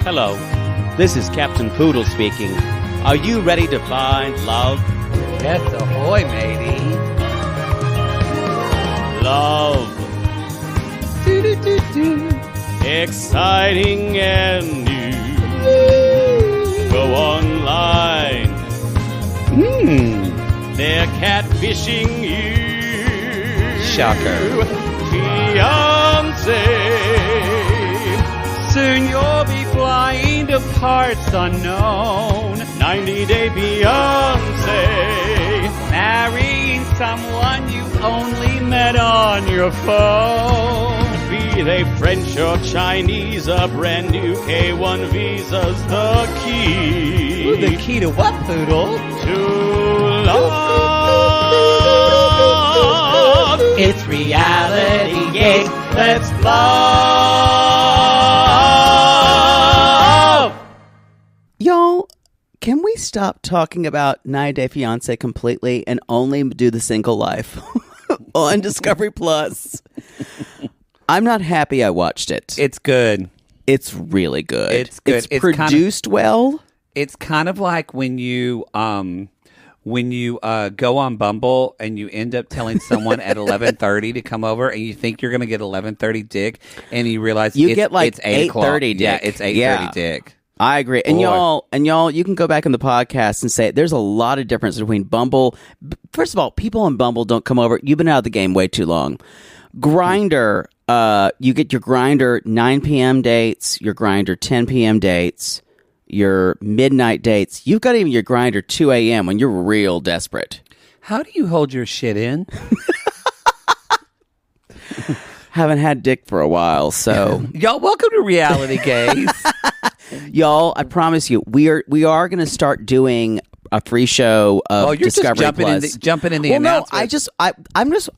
Hello, this is Captain Poodle speaking. Are you ready to find love? Yes, ahoy, matey. Love. Exciting and new. Go online. They're catfishing you. Shocker. Fiancé. Soon you'll be flying to parts unknown. 90-day fiancé. Marrying someone you only met on your phone. Be they French or Chinese, a brand new K1 visa's the key. Ooh, the key to what, Poodle? To love. It's reality gaze. Let's love. Y'all, can we stop talking about 90-Day Fiancé completely and only do the single life on Discovery Plus? I'm not happy I watched it. It's good. It's really good. It's good. It's produced well. It's kind of like when you go on Bumble and you end up telling someone at 11:30 to come over, and you think you're going to get 11:30 dick, and you realize You get like it's 8:30 dick. Yeah, it's 8:30 dick. I agree. And y'all, you can go back in the podcast and say there's a lot of difference between Bumble. First of all, people on Bumble don't come over. You've been out of the game way too long. Grindr, you get your Grindr 9 p.m. dates, your Grindr 10 p.m. dates, your midnight dates. You've got even your Grindr 2 a.m. when you're real desperate. How do you hold your shit in? Haven't had dick for a while, so Y'all, welcome to Reality Gaze. y'all, I promise you, we are going to start doing a free show of Discovery Plus. Jumping in the well, no, announcement.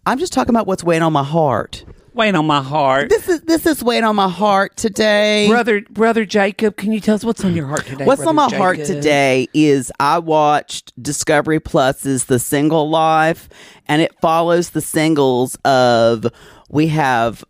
I'm just talking about what's weighing on my heart. Weighing on my heart. This is weighing on my heart today. Brother Jacob, can you tell us what's on your heart today? What's Brother on my Jacob? heart today is I watched Discovery Plus's The Single Life, and it follows the singles of, we have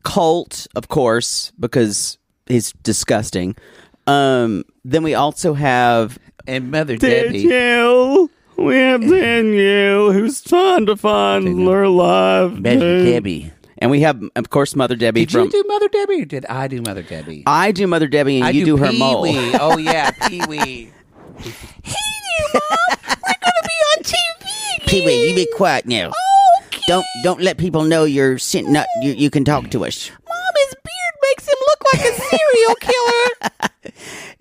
Colt, of course, because he's disgusting. Then we also have And Mother Debbie. Danielle. We have Danielle, who's trying to find her love. Mother Debbie. And we have, of course, Mother Debbie. Did you do Mother Debbie or did I do Mother Debbie? I do Mother Debbie, and you do her mole. Pee-wee. Oh, yeah, Pee-wee. Hey there, Mom. We're going to be on TV. Pee-wee, you be quiet now. Okay. Don't let people know you're sitting up. You can talk to us. Mom, his beard makes him look like a serial killer.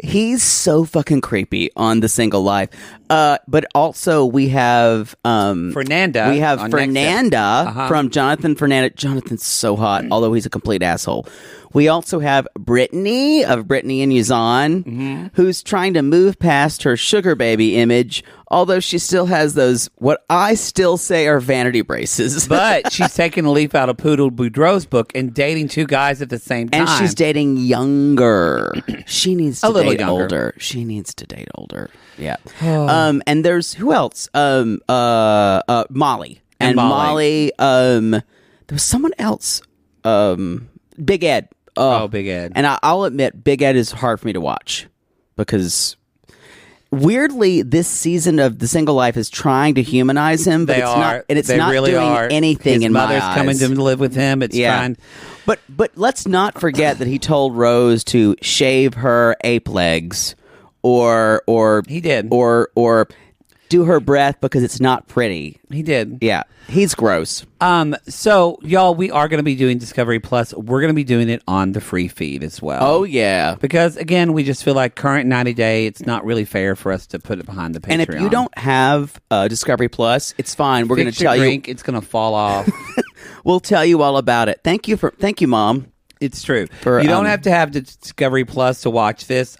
He's so fucking creepy on The Single Life. But also we have Fernanda. We have on Fernanda from Jonathan Fernanda. Jonathan's so hot, although he's a complete asshole. We also have Brittany of Brittany and Yazan, who's trying to move past her sugar baby image, although she still has those, what I still say are vanity braces. But she's taking a leaf out of Poodle Boudreaux's book and dating two guys at the same time. And she's dating younger. She needs to little date younger. older. She needs to date older. Yeah. And there's, who else? Molly. And Molly, there was someone else. Big Ed. Big Ed. And I'll admit, Big Ed is hard for me to watch because weirdly, this season of The Single Life is trying to humanize him, but it's not really doing anything in my eyes. His mother's coming to live with him. It's fine. But let's not forget that he told Rose to shave her ape legs, or he did, or do her breath because it's not pretty. He did. Yeah, he's gross. So y'all, we are going to be doing Discovery Plus. We're going to be doing it on the free feed as well. Oh yeah, because again, we just feel like current 90-day, it's not really fair for us to put it behind the Patreon. And if you don't have Discovery Plus, it's fine. We're going to tell you it's going to fall off. We'll tell you all about it. Thank you, Mom. It's true. You don't have to have Discovery Plus to watch this.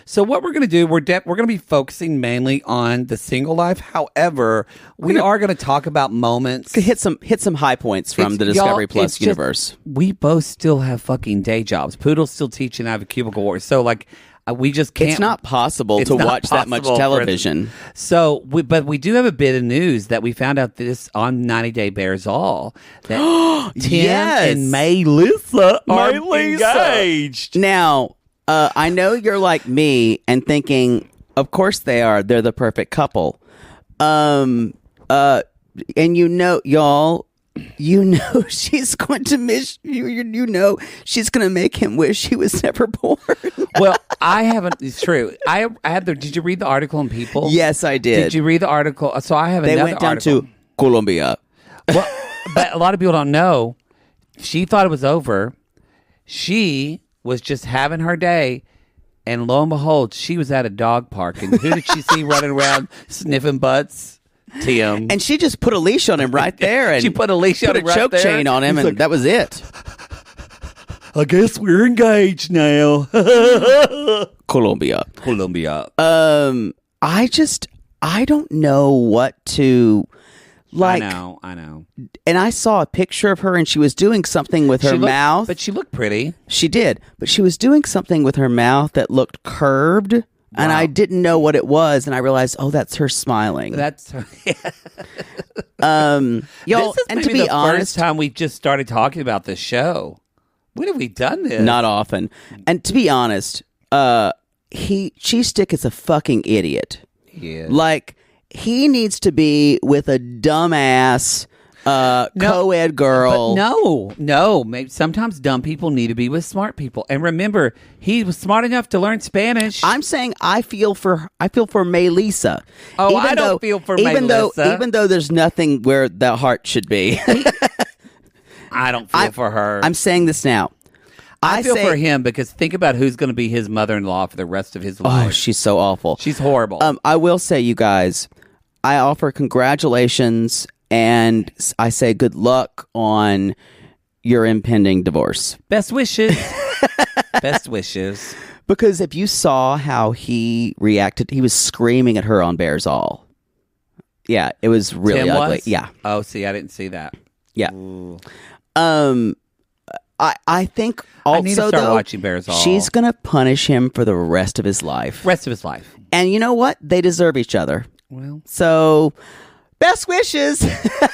So what we're going to do, we're going to be focusing mainly on The Single Life. However, we are going to talk about moments. Hit some high points from the Discovery Plus universe. We both still have fucking day jobs. Poodle's still teaching. I have a cubicle war. So like, we just can't. It's not possible to watch that much television. But we do have a bit of news that we found out this on 90 Day Bears All that Tim and Melissa are engaged. Now, I know you're like me and thinking, of course they are. They're the perfect couple. And y'all, she's going to miss you. She's going to make him wish he was never born. Well, I haven't. It's true. I had the. Did you read the article in People? Yes, I did. Did you read the article? So I have they another went down article. to Colombia. Well, but a lot of people don't know. She thought it was over. She was just having her day, and lo and behold, she was at a dog park. And who did she see running around sniffing butts? Tim. And she just put a leash on him right there. And she put a leash on him right there. Put a choke chain on him, and that was it. I guess we're engaged now. Colombia. I don't know what to like. I know. And I saw a picture of her, and she was doing something with her mouth. But she looked pretty. She did, but she was doing something with her mouth that looked curved, and I didn't know what it was. And I realized, oh, that's her smiling. That's her. Y'all, this is and maybe to be the honest, first time we just started talking about the show. When have we done this? Not often. And to be honest, Cheese Stick is a fucking idiot. Yeah. Like, he needs to be with a dumbass co-ed girl. But no. Maybe sometimes dumb people need to be with smart people. And remember, he was smart enough to learn Spanish. I'm saying I feel for Melissa. Oh, I don't feel for Melissa. Even though there's nothing where the heart should be. I don't feel for her. I'm saying this now. I feel for him because think about who's going to be his mother-in-law for the rest of his life. Oh, she's so awful. She's horrible. I will say, you guys, I offer congratulations and I say good luck on your impending divorce. Best wishes. Best wishes. Because if you saw how he reacted, he was screaming at her on Bears All. Yeah, it was really Tim ugly. Was? Yeah. Oh, see, I didn't see that. Yeah. Ooh. I think also, I need to start watching Bears All. She's going to punish him for the rest of his life. And you know what? They deserve each other. Well. So, best wishes.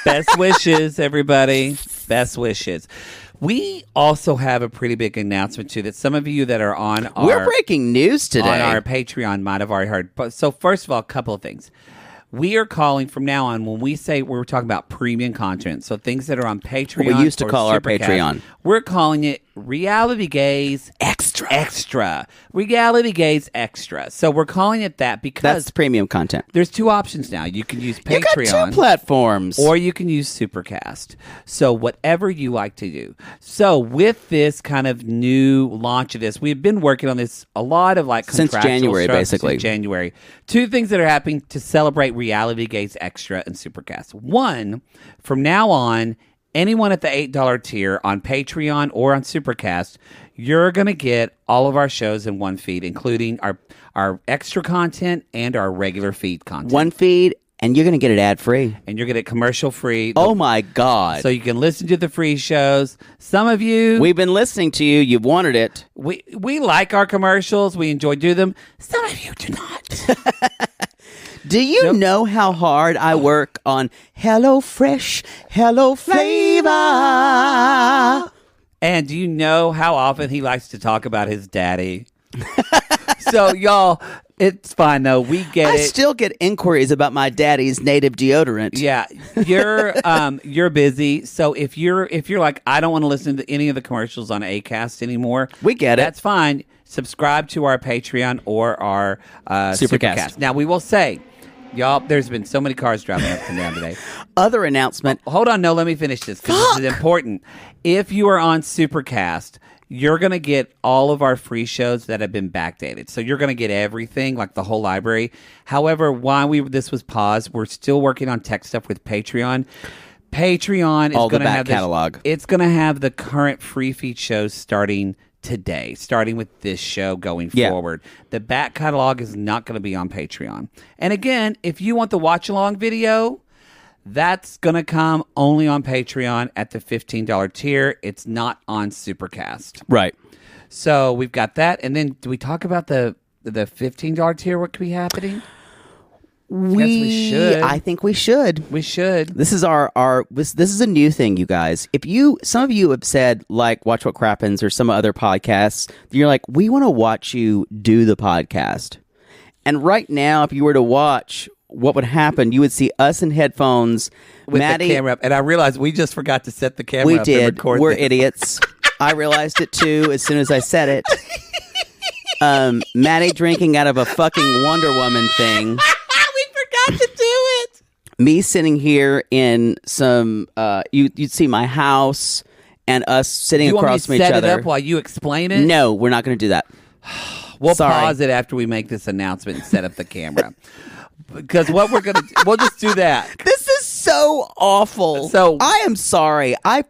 Best wishes, everybody. Best wishes. We also have a pretty big announcement, too, that some of you that are on our... We're breaking news today. On our Patreon might have already heard. But, so, first of all, a couple of things. We are calling from now on, when we say we're talking about premium content, so things that are on Patreon. We used to call our Supercast, Patreon. We're calling it Reality Gaze Extra. Reality Gaze Extra. So we're calling it that because that's premium content. There's two options now. You can use Patreon. You got two platforms. Or you can use Supercast. So whatever you like to do. So with this kind of new launch of this, we've been working on this a lot of like since January, basically. Since January. Two things that are happening to celebrate Reality Gaze Extra and Supercast. One, from now on, anyone at the $8 tier on Patreon or on Supercast, you're going to get all of our shows in one feed, including our extra content and our regular feed content. One feed, and you're going to get it ad-free. And you're going to get commercial-free. Oh, my God. So you can listen to the free shows. Some of you... We've been listening to you. You've wanted it. We like our commercials. We enjoy doing them. Some of you do not. Do you know how hard I work on Hello Fresh, Hello Flavor? And do you know how often he likes to talk about his daddy? So, y'all, it's fine, though. We get it. I still get inquiries about my daddy's native deodorant. Yeah, you're busy. So if you're like, I don't want to listen to any of the commercials on Acast anymore, we get it. That's fine. Subscribe to our Patreon or our Supercast. Now, we will say, y'all, there's been so many cars driving up and down today. Other announcement. Hold on. No, let me finish this because this is important. If you are on Supercast, you're going to get all of our free shows that have been backdated. So you're going to get everything, like the whole library. However, while this was paused, we're still working on tech stuff with Patreon. Patreon is going to have catalog. It's going to have the current free feed shows starting today, starting with this show going forward. The back catalog is not going to be on Patreon. And again, if you want the watch along video, that's going to come only on Patreon at the $15 tier. It's not on Supercast. Right. So we've got that. And then do we talk about the $15 tier? What could be happening? we should. I think we should. We should. This is this is a new thing, you guys. Some of you have said, like, Watch What Crappens or some other podcasts, you're like, we want to watch you do the podcast. And right now, if you were to watch, what would happen? You would see us in headphones, with Maddie, the camera up. And I realized we just forgot to set the camera we up. did. And record We're this. idiots. I realized it too as soon as I said it. Maddie drinking out of a fucking Wonder Woman thing. We forgot to do it. Me sitting here in some, you'd see my house and us sitting across from each other. You want me to set it up while you explain it? No, we're not going to do that. We'll Sorry. pause it after we make this announcement and set up the camera. Because what we're going to we'll just do that. This is so awful. So I am sorry. I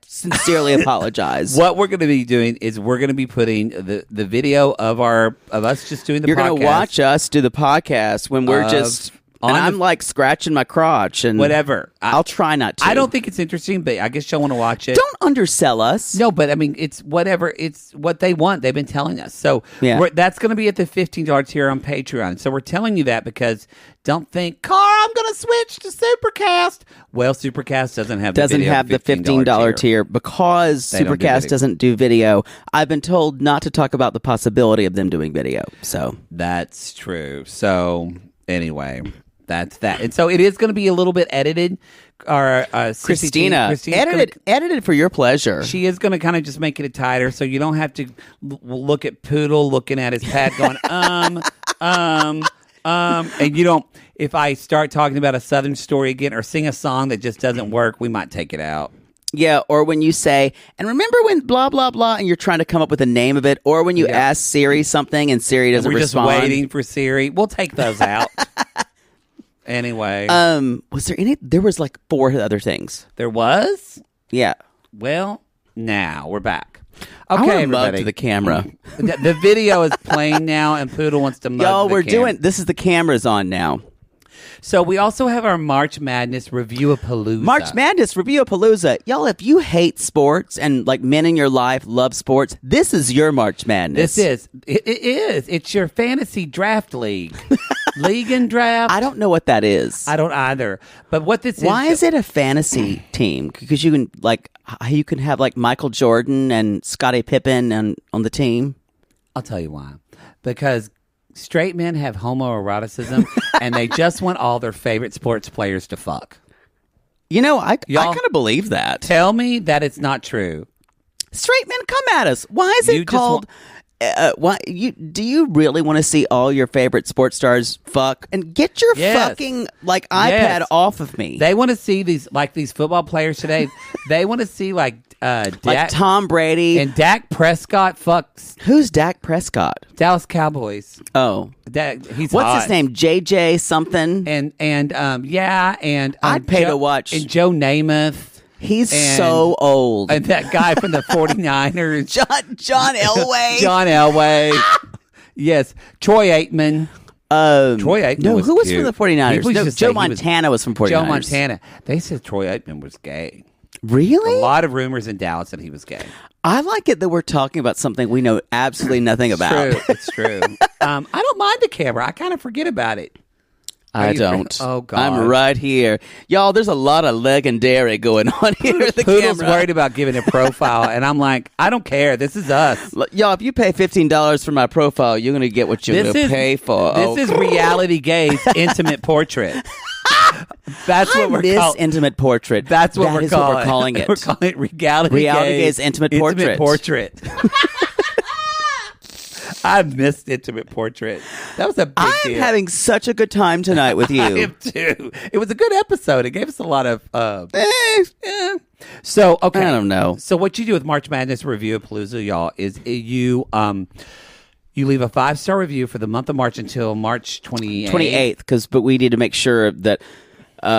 sincerely apologize. What we're going to be doing is we're going to be putting the video of us just doing the You're podcast. going to watch us do the podcast when we're just... And I'm like scratching my crotch and whatever. I'll try not to. I don't think it's interesting, but I guess you'll want to watch it. Don't undersell us. No, but I mean, it's whatever. It's what they want. They've been telling us. So that's going to be at the $15 tier on Patreon. So we're telling you that because don't think, Carl, I'm going to switch to Supercast. Well, Supercast doesn't have the $15 tier because Supercast doesn't do video. I've been told not to talk about the possibility of them doing video. So that's true. So anyway. That's that. And so it is going to be a little bit edited. Christina edited for your pleasure. She is going to kind of just make it tighter so you don't have to look at Poodle looking at his pad going, and you don't, if I start talking about a Southern story again or sing a song that just doesn't work, we might take it out. Yeah, or when you say, and remember when blah, blah, blah, and you're trying to come up with a name of it, or when you ask Siri something and Siri doesn't respond. We're just waiting for Siri. We'll take those out. Anyway. Was there any? There was like 4 other things. There was? Yeah. Well, now we're back. Okay, mug to the camera. The video is playing now, and Poodle wants to mug Y'all, the camera. this is the camera's on now. So we also have our March Madness Review-a-Palooza. March Madness Review-a-Palooza. Y'all, if you hate sports and like men in your life love sports, this is your March Madness. This is. It is. It's your fantasy draft league. League and draft. I don't know what that is. I don't either. But what this is. Why is it a fantasy team? Because you can have like Michael Jordan and Scottie Pippen on the team. I'll tell you why. Because straight men have homoeroticism and they just want all their favorite sports players to fuck. You know, I kind of believe that. Tell me that it's not true. Straight men, come at us. Why is it called... do you really want to see all your favorite sports stars fuck? And get your fucking iPad off of me. They want to see these football players today. They want to see like Tom Brady and Dak Prescott fucks. Who's Dak Prescott? Dallas Cowboys. Oh, he's what's hot. his name? JJ something. And I'd pay to watch. And Joe Namath. He's so old. And that guy from the 49ers. John Elway. John Elway. Yes. Troy Aikman. Troy Aikman No, was who was cute. from the 49ers? No, Joe Montana was from 49ers. Joe Montana. They said Troy Aikman was gay. Really? A lot of rumors in Dallas that he was gay. I like it that we're talking about something we know absolutely nothing about. It's true. I don't mind the camera. I kind of forget about it. I don't. Oh, God. I'm right here. Y'all, there's a lot of legendary going on here at the Poodle's camera. worried about giving a profile, and I'm like, I don't care. This is us. Y'all, if you pay $15 for my profile, you're going to get what you're going to pay for. This is Reality Gaze Intimate Portrait. That's what we're calling Intimate Portrait. That's what we're calling it. We're calling it Reality Gaze Intimate Portrait. I missed Intimate Portrait. That was a big deal. I'm having such a good time tonight with you. I am too. It was a good episode. It gave us a lot of... So, okay. I don't know. So what you do with March Madness Review-a-Palooza, y'all, is you leave a 5-star review for the month of March until March 28th. 28th, but we need to make sure that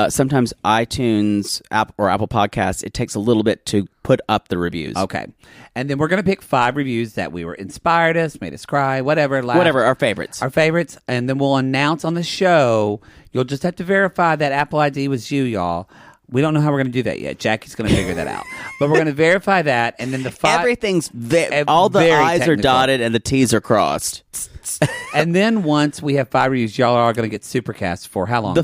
sometimes iTunes or Apple Podcasts, it takes a little bit to put up the reviews. Okay. And then we're going to pick 5 reviews that inspired us, made us cry, whatever. Laugh. Whatever, our favorites. Our favorites. And then we'll announce on the show. You'll just have to verify that Apple ID was you, y'all. We don't know how we're going to do that yet. Jackie's going to figure that out. But we're going to verify that. And then the 5... Everything's... all the I's are dotted and the T's are crossed. shirts. And then once we have 5 reviews, y'all are going to get Supercast for how long?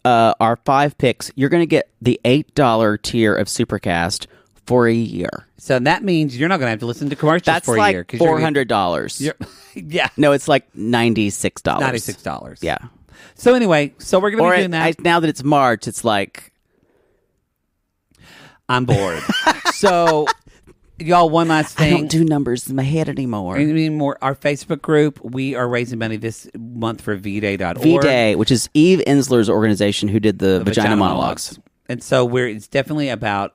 Our 5 picks, you're going to get the $8 tier of Supercast for a year. So that means you're not going to have to listen to commercials for a year. That's like $400. Yeah. No, it's like $96. $96. Yeah. So anyway, we're going to be doing that. Now that it's March, it's like... I'm bored. So... Y'all, one last thing. I don't do numbers in my head anymore. Our Facebook group, we are raising money this month for vday.org. V-Day, which is Eve Ensler's organization who did the Vagina Monologues. And so it's definitely about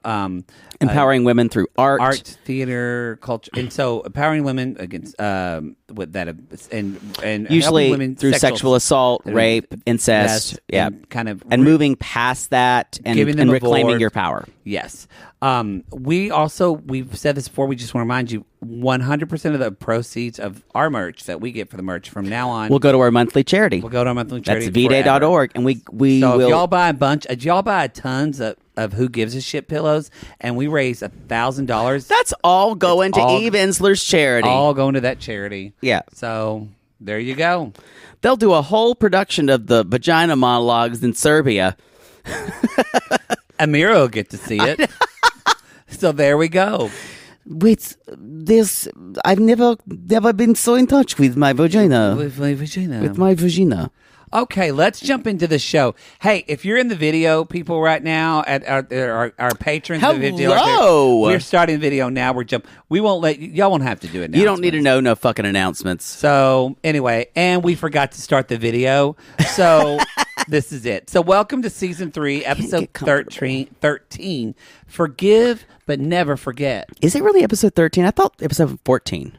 empowering women through art, theater, culture, and so empowering women against with that and usually women through sexual assault, rape, incest, and moving past that and reclaiming your power. Yes. We've said this before. We just want to remind you, 100% of the proceeds of our merch that we get for the merch from now on will go to our monthly charity. That's vday.org, and we so will. If y'all buy y'all buy tons of Who Gives a Shit pillows, and we raise $1,000. That's all going to Eve Ensler's charity. All going to that charity. Yeah. So there you go. They'll do a whole production of the Vagina Monologues in Serbia. Amira will get to see it. So there we go. Wait, I've never been so in touch with my vagina. With my vagina. With my vagina. Okay, let's jump into the show. Hey, if you're in the video, people, right now at our patrons, hello, the video, we're starting the video now. We won't let y'all won't have to do it now. You don't need to know no fucking announcements. So anyway, and we forgot to start the video, so this is it. So welcome to season 3, episode 13. Forgive but never forget. Is it really episode 13? I thought episode 14.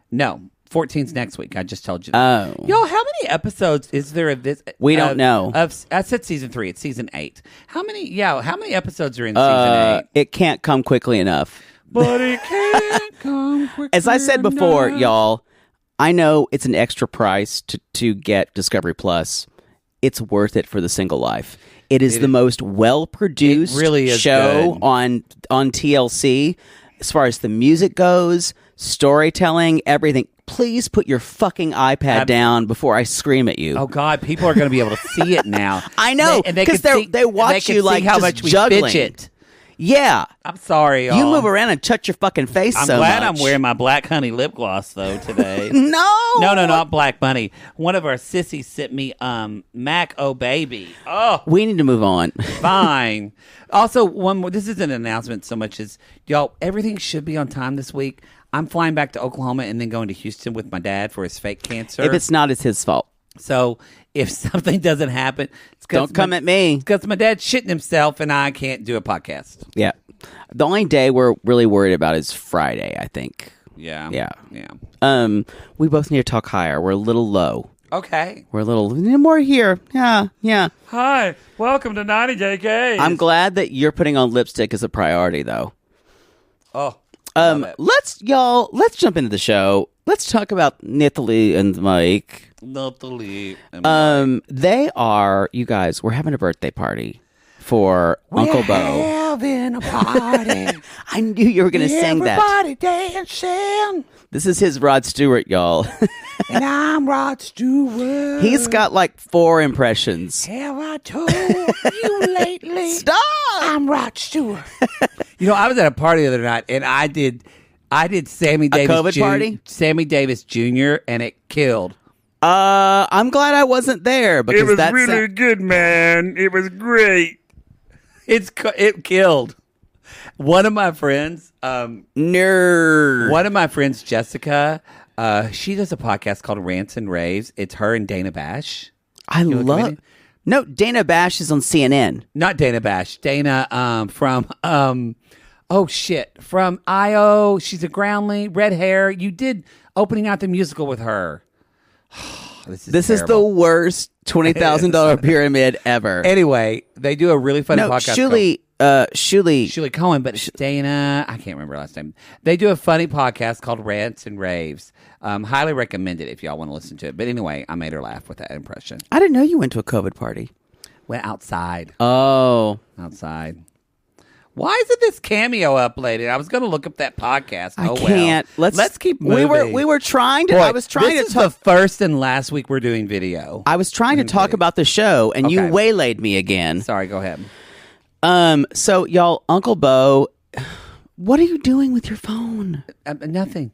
No. 14's next week. I just told you that. Oh. Yo, how many episodes is there of this? We don't know. I said season 3. It's season 8. How many episodes are in season 8? It can't come quickly enough. But it can't come quickly As I said before, y'all, I know it's an extra price to get Discovery Plus. It's worth it for the single life. It is the most well-produced show good. on TLC as far as the music goes, storytelling, everything. Please put your fucking iPad down before I scream at you. Oh God, people are going to be able to see it now. I know, because they watch you like how just much we juggling. Fidget. Yeah, I'm sorry, y'all. You move around and touch your fucking face. I'm glad I'm wearing my Black Honey lip gloss though today. No, not Black Bunny. One of our sissies sent me Mac Oh Baby. Oh, we need to move on. Fine. Also, one more. This isn't an announcement so much as y'all. Everything should be on time this week. I'm flying back to Oklahoma and then going to Houston with my dad for his fake cancer. If it's not, it's his fault. So if something doesn't happen, don't come at me. It's because my dad's shitting himself and I can't do a podcast. Yeah. The only day we're really worried about is Friday, I think. Yeah. We both need to talk higher. We're a little low. Okay. We're a little more here. Yeah. Hi. Welcome to 90 Day Gays. I'm glad that you're putting on lipstick as a priority, though. Oh. Let's jump into the show. Let's talk about Natalie and Mike. They are, you guys, we're having a birthday party for Uncle Bo. Having a party. I knew you were going to sing that. Everybody dancing. This is his Rod Stewart, y'all. And I'm Rod Stewart. He's got like 4 impressions. Have I told you lately? Stop! I'm Rod Stewart. I was at a party the other night, and I did Sammy Davis. A COVID party? Sammy Davis Jr., and it killed. I'm glad I wasn't there because it was really good, man. It was great. It killed. One of my friends, nerd. One of my friends, Jessica, she does a podcast called Rants and Raves. It's her and Dana Bash. No, Dana Bash is on CNN. Not Dana Bash. Dana from from IO. She's a groundling, red hair. You did Opening Out the Musical with her. This is the worst $20,000 pyramid ever. Anyway, they do a really funny podcast. Shuli Cohen, but it's Dana. I can't remember her last name. They do a funny podcast called Rants and Raves. Highly recommend it if y'all want to listen to it. But anyway, I made her laugh with that impression. I didn't know you went to a COVID party. Went outside. Oh. Outside. Why isn't this cameo uploaded? I was going to look up that podcast. I can't. Well. Let's keep moving. We were trying to. Boy, I was trying this to is talk. the first and last week we're doing video. I was trying to talk about the show, and you waylaid me again. Sorry, go ahead. So y'all, Uncle Bo, what are you doing with your phone? Nothing.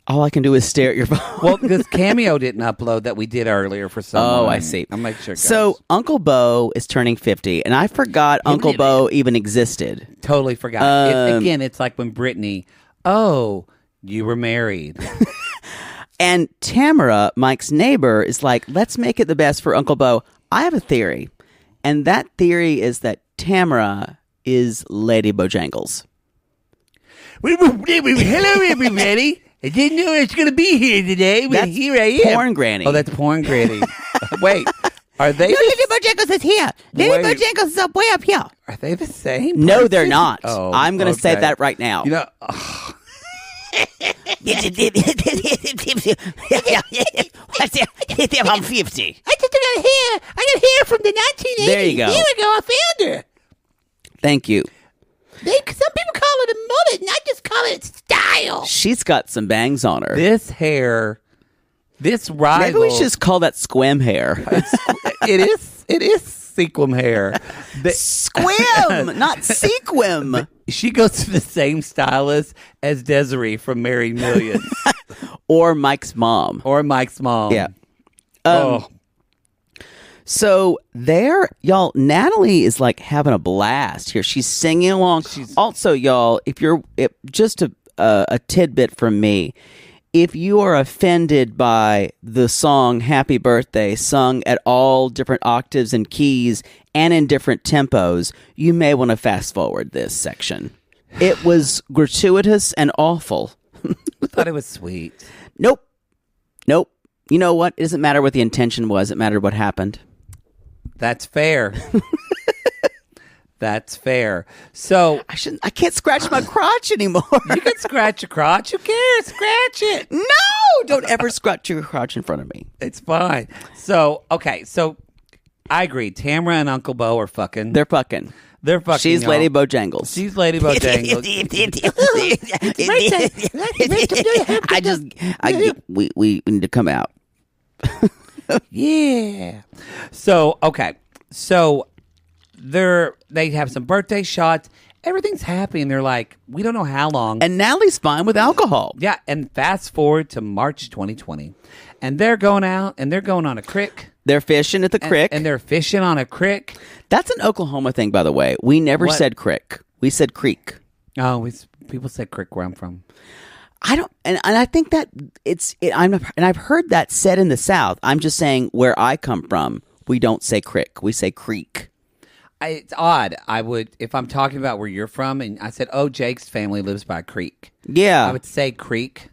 All I can do is stare at your phone. Well, because Cameo didn't upload that we did earlier for someone. Oh, I see. I'll make sure. So Uncle Bo is turning 50, and I forgot Uncle Bo even existed. Totally forgot. Again, it's like when Brittany, you were married. And Tamara, Mike's neighbor, is like, let's make it the best for Uncle Bo. I have a theory, and that theory is that Tamara is Lady Bojangles. Hello, everybody. I didn't know I was going to be here today, but here I am. Porn Granny. Oh, that's Porn Granny. Wait, are they? No, Lady Bojangles is here. Lady Bojangles is way up here. Are they the same person? No, they're not. Oh, I'm going to say that right now. You know, I'm 50. I just got hair. I got hair from the 1980s. There you go. Here we go. I found her. Thank you. Some people call it a mullet, and I just call it style. She's got some bangs on her. This hair, this rival. Maybe we should just call that squim hair. It is sequin hair. Squim, not sequim. She goes to the same stylist as Desiree from Married Millions. Or Mike's mom. Yeah. So there, y'all, Natalie is like having a blast here. She's singing along. Also, y'all, just a tidbit from me, if you are offended by the song Happy Birthday sung at all different octaves and keys and in different tempos, you may want to fast forward this section. It was gratuitous and awful. I thought it was sweet. Nope. You know what? It doesn't matter what the intention was. It mattered what happened. That's fair. That's fair. So I can't scratch my crotch anymore. You can scratch your crotch. Who cares? Scratch it. No! Don't ever scratch your crotch in front of me. It's fine. So, okay. So, I agree. Tamara and Uncle Bo are fucking. They're fucking. She's y'all. Lady Bojangles. She's Lady Bojangles. We need to come out. Yeah. So, okay. So, they have some birthday shots. Everything's happy, and they're like, we don't know how long. And Natalie's fine with alcohol. Yeah, and fast forward to March 2020. And they're going out, and they're going on a crick. They're fishing at the crick. And they're fishing on a crick. That's an Oklahoma thing, by the way. We never said crick. We said creek. Oh, people say crick where I'm from. I don't, and I think that I've heard that said in the South. I'm just saying where I come from, we don't say crick. We say creek. It's odd. If I'm talking about where you're from, and I said, Jake's family lives by a creek. Yeah. I would say creek.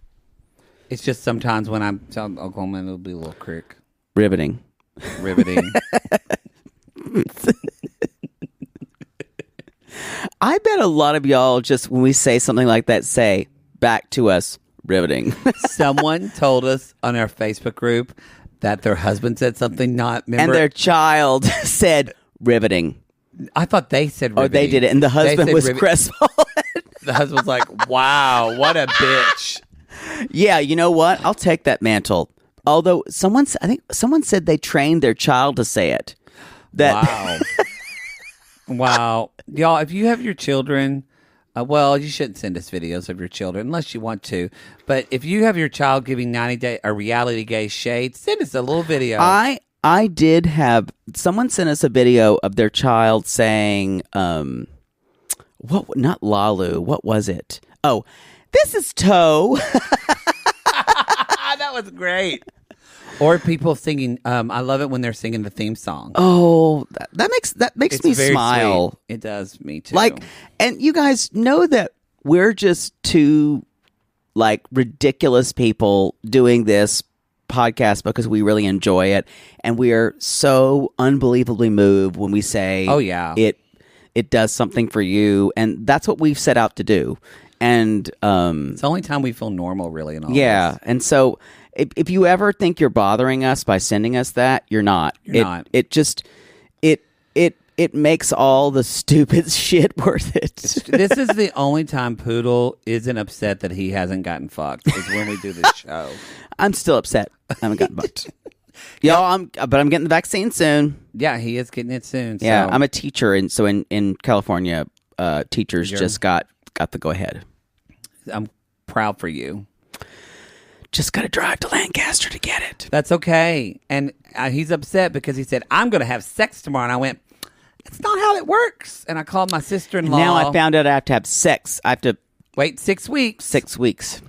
It's just sometimes when I'm from Oklahoma, it'll be a little creek. Riveting. I bet a lot of y'all just, when we say something like that, say back to us, riveting. Someone told us on our Facebook group that their husband said something and their child said riveting. I thought they said riveting. Oh, they did it, and the husband was crestfallen. The husband was like, wow, what a bitch. Yeah, you know what? I'll take that mantle. Although I think someone said they trained their child to say it. Wow. Wow. Y'all, if you have your children, you shouldn't send us videos of your children unless you want to. But if you have your child giving 90-day a reality gay shade, send us a little video. I did have someone sent us a video of their child saying, not Lalu, what was it? Oh, this is Toe. That was great. Or people singing. I love it when they're singing the theme song. Oh, that makes me smile. Sweet. It does me too. And you guys know that we're just two ridiculous people doing this podcast because we really enjoy it, and we are so unbelievably moved when we say, "Oh yeah, it does something for you," and that's what we've set out to do. And it's the only time we feel normal, really. In all yeah, this. And so if you ever think you're bothering us by sending us that, you're not. You're not. It it makes all the stupid shit worth it. This is the only time Poodle isn't upset that he hasn't gotten fucked, is when we do this show. I'm still upset. I haven't gotten fucked. Y'all, but I'm getting the vaccine soon. Yeah, he is getting it soon. Yeah, so. I'm a teacher, and so in California, teachers just got the go ahead. I'm proud for you. Just got to drive to Lancaster to get it. That's okay. And he's upset because he said, I'm going to have sex tomorrow. And I went, it's not how it works. And I called my sister-in-law. Now I found out I have to have sex. I have to wait 6 weeks. 6 weeks.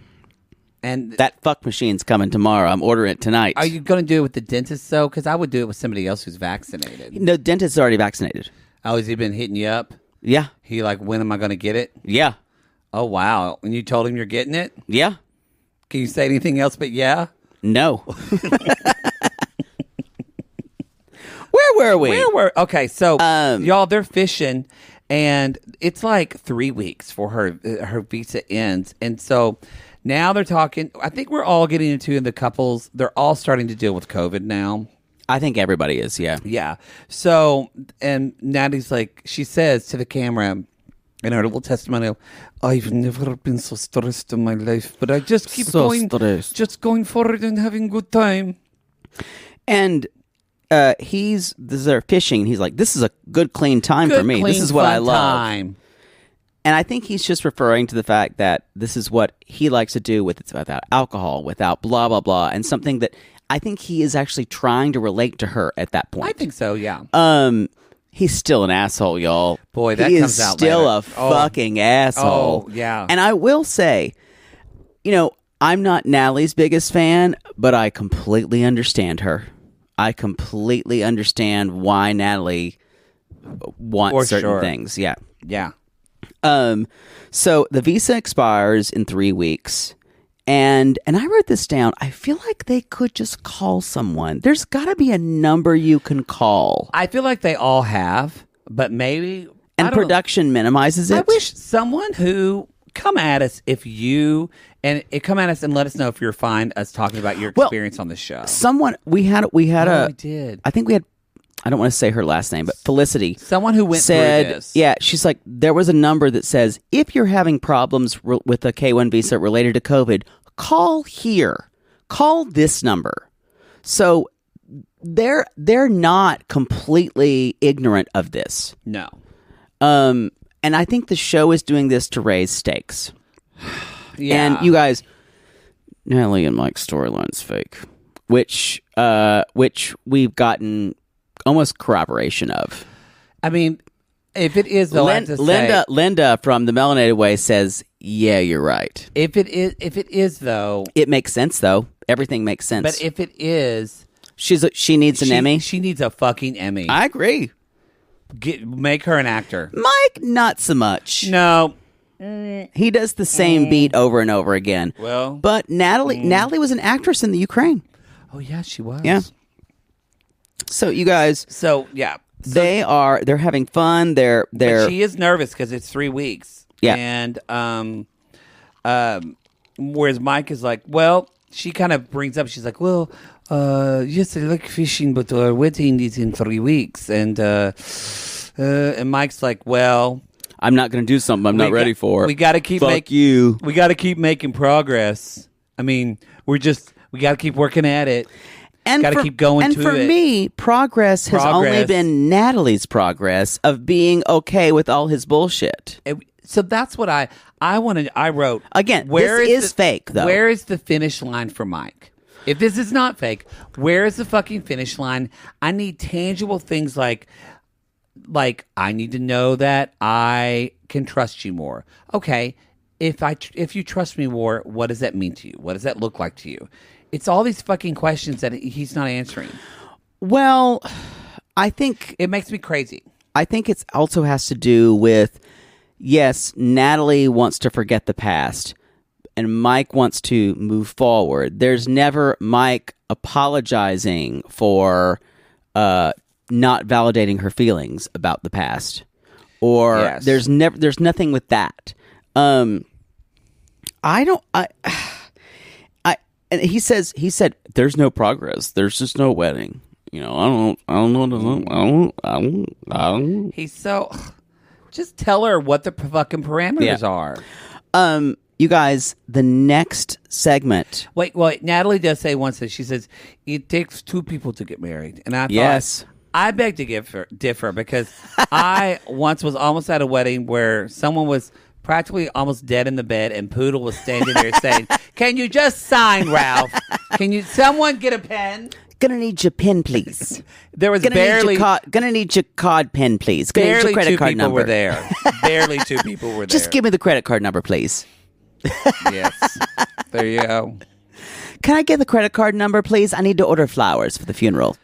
And that fuck machine's coming tomorrow. I'm ordering it tonight. Are you going to do it with the dentist, though? Because I would do it with somebody else who's vaccinated. No, dentist's already vaccinated. Oh, has he been hitting you up? Yeah. He like, when am I going to get it? Yeah. Oh, wow. And you told him you're getting it? Yeah. Can you say anything else but yeah? No. Where were we? Okay, so y'all, they're fishing, and it's like 3 weeks for her visa ends, and so now they're talking. I think we're all getting into the couples. They're all starting to deal with COVID now. I think everybody is. Yeah. Yeah. So, and Natalie's like, she says to the camera in her little testimonial, I've never been so stressed in my life, but I just keep going forward and having a good time. And they're fishing. He's like, this is a good, clean time for me. This is what I love. Time. And I think he's just referring to the fact that this is what he likes to do without alcohol, without blah, blah, blah, and something that I think he is actually trying to relate to her at that point. I think so, yeah. He's still an asshole, y'all. Boy, that comes out still later. A fucking asshole. Oh, yeah. And I will say, I'm not Natalie's biggest fan, but I completely understand her. I completely understand why Natalie wants certain things. Yeah. Yeah. So the visa expires in 3 weeks. And I wrote this down. I feel like they could just call someone. There's got to be a number you can call. I feel like they all have, but maybe... And production minimizes it. I wish someone who... Come at us if you... And come at us and let us know if you're fine us talking about your experience on the show. Someone... We did. I think we had... I don't want to say her last name, but Felicity. Someone who went through this. Yeah, she's like, there was a number that says, if you're having problems with a K-1 visa related to COVID, call here. Call this number. So they're not completely ignorant of this. No. And I think the show is doing this to raise stakes. Yeah. And you guys, Natalie and Mike's storyline's fake, which we've gotten almost corroboration of. I mean, if it is, though, Linda from the Melanated Way says, "Yeah, you're right." If it is, though, it makes sense. Though everything makes sense. But if it is, she needs an Emmy. She needs a fucking Emmy. I agree. Make her an actor. Mike, not so much. No. He does the same beat over and over again. Well, but Natalie was an actress in the Ukraine. Oh yeah, she was. Yeah. So you guys, yeah, they're having fun. But she is nervous because it's 3 weeks. Yeah, and whereas Mike is like, well, she kind of brings up, she's like, well, yes, I like fishing, but our wedding is in 3 weeks, and Mike's like, well, I'm not going to do something I'm not ready for. We got to keep We got to keep making progress. I mean, we got to keep working at it. And got to keep going to it. And for me, progress has only been Natalie's progress of being okay with all his bullshit. So that's what I wanted. I wrote again. This is fake, though. Where is the finish line for Mike? If this is not fake, where is the fucking finish line? I need tangible things like I need to know that I can trust you more. Okay, if you trust me more, what does that mean to you? What does that look like to you? It's all these fucking questions that he's not answering. Well, I think it makes me crazy. I think it also has to do with, yes, Natalie wants to forget the past and Mike wants to move forward. There's never Mike apologizing for not validating her feelings about the past. Or there's nothing with that. And he said, there's no progress. There's just no wedding. He's so. Just tell her what the fucking parameters are. You guys, the next segment. Wait, Natalie does say once that she says it takes two people to get married, and I thought, yes, I beg to differ because I once was almost at a wedding where someone was practically almost dead in the bed, and Poodle was standing there saying, "Can you just sign, Ralph? Can you someone get a pen?" Gonna need your pen, please. There was gonna need your card pen, please. Gonna barely need your credit two card people number. were there. Barely two people were there. Just give me the credit card number, please. Yes. There you go. Can I get the credit card number, please? I need to order flowers for the funeral.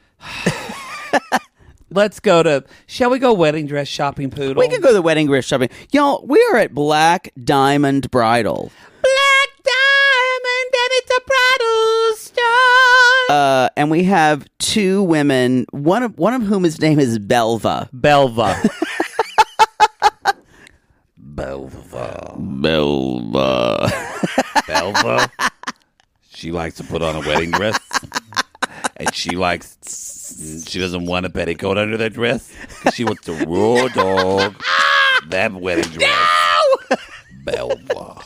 Shall we go wedding dress shopping, Poodle? We can go to the wedding dress shopping. Y'all, we are at Black Diamond Bridal. Black Diamond, and it's a bridal store. And we have two women, one of whom his name is Belva. Belva. She likes to put on a wedding dress. And she doesn't want a petticoat under that dress. She wants to raw dog that wedding dress. No! Belva.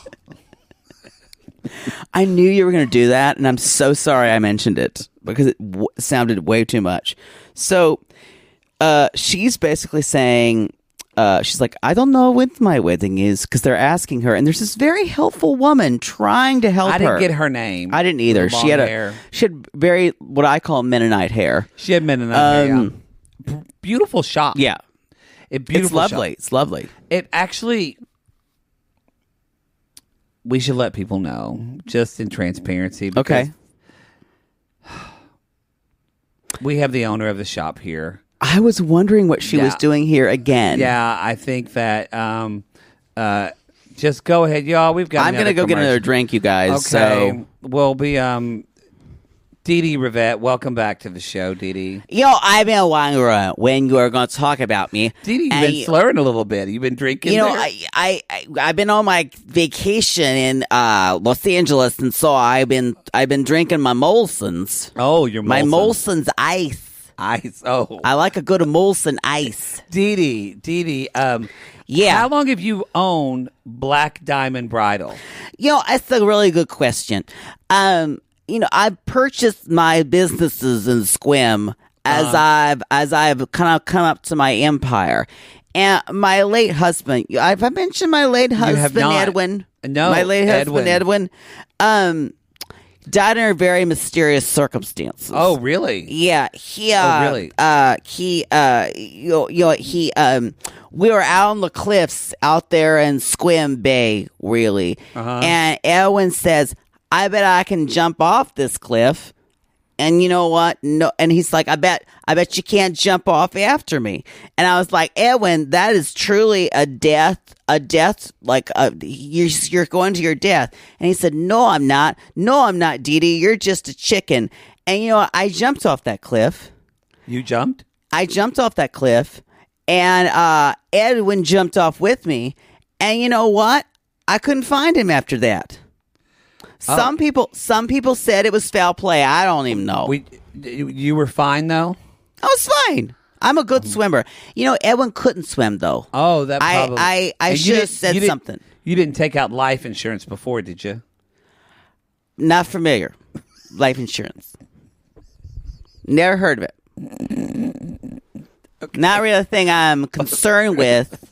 I knew you were going to do that, and I'm so sorry I mentioned it because it sounded way too much. So she's basically saying, she's like, I don't know when my wedding is, because they're asking her, and there's this very helpful woman trying to help her. I didn't get her name. I didn't either. She had very, what I call Mennonite hair. She had Mennonite hair. Yeah. Beautiful shop. Yeah. It's lovely. It's lovely. It actually... We should let people know, just in transparency. Okay. We have the owner of the shop here. I was wondering what she was doing here again. Yeah, I think that just go ahead, y'all. We've got. I'm going to go get another drink, you guys. Okay. So. We'll be Dee Dee Rivette. Welcome back to the show, Dee Dee. I've been wondering when you were going to talk about me. Dee Dee, you've been slurring a little bit. You've been drinking. I've been on my vacation in Los Angeles, and so I've been drinking my Molson's. Oh, your Molson. My Molson's ice. Ice. Oh, I like a good Molson ice. Dee Dee. Yeah. How long have you owned Black Diamond Bridal? That's a really good question. I've purchased my businesses in Squim as I've kind of come up to my empire. And my late husband, have I mentioned my late husband, Edwin? No, my late husband, Edwin, died under very mysterious circumstances. Oh, really? Yeah. Really? We were out on the cliffs out there in Squim Bay, really. And Edwin says, I bet I can jump off this cliff. And you know what? No. And he's like, I bet you can't jump off after me. And I was like, Edwin, that is truly a death, like you're going to your death. And he said, no, I'm not, Dee Dee. You're just a chicken. And I jumped off that cliff. You jumped? I jumped off that cliff, and Edwin jumped off with me. And you know what? I couldn't find him after that. Some people said it was foul play. I don't even know. You were fine though? I was fine. I'm a good swimmer. Edwin couldn't swim though. Oh, that probably. I should have said something. You didn't take out life insurance before, did you? Not familiar. Life insurance. Never heard of it. Okay. Not really a thing I'm concerned with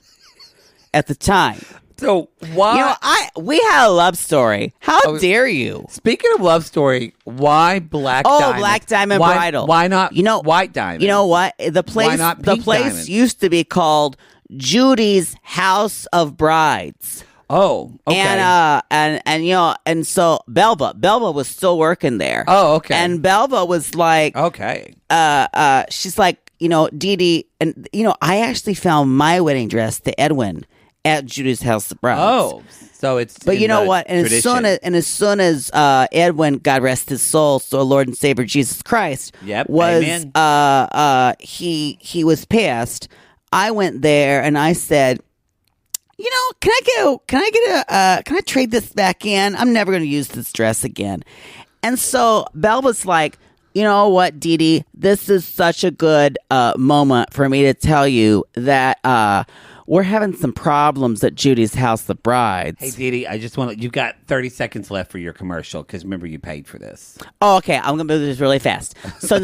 at the time. So why? We had a love story. How dare you? Speaking of love story, why Black Diamond? Black Diamond Bridal. Why not? White Diamond. You know what? The place used to be called Judy's House of Brides. Oh, okay. And so Belva was still working there. Oh, okay. And Belva was like, okay. She's like, Dee Dee, and I actually found my wedding dress to Edwin at Judy's House of Brides. Oh, so it's. But you know what? And as soon as Edwin, God rest his soul, so Lord and Savior Jesus Christ, was amen. He was passed. I went there and I said, can I trade this back in? I'm never going to use this dress again. And so Belva's like, You know what, Dee Dee? This is such a good moment for me to tell you that we're having some problems at Judy's House of Brides. Hey, Dee Dee, I just want to... You've got 30 seconds left for your commercial, because remember, you paid for this. Oh, okay. I'm going to do this really fast. So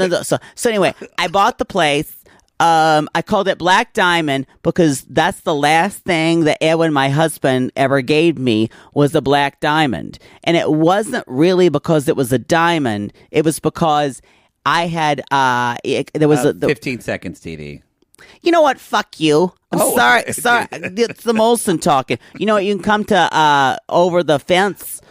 anyway, I bought the place. I called it Black Diamond because that's the last thing that Edwin, my husband, ever gave me was a black diamond. And it wasn't really because it was a diamond. It was because I had, there was 15 seconds, Dee Dee. You know what? Fuck you. I'm sorry. It's the Molson talking. You know what? You can come to Over the Fence.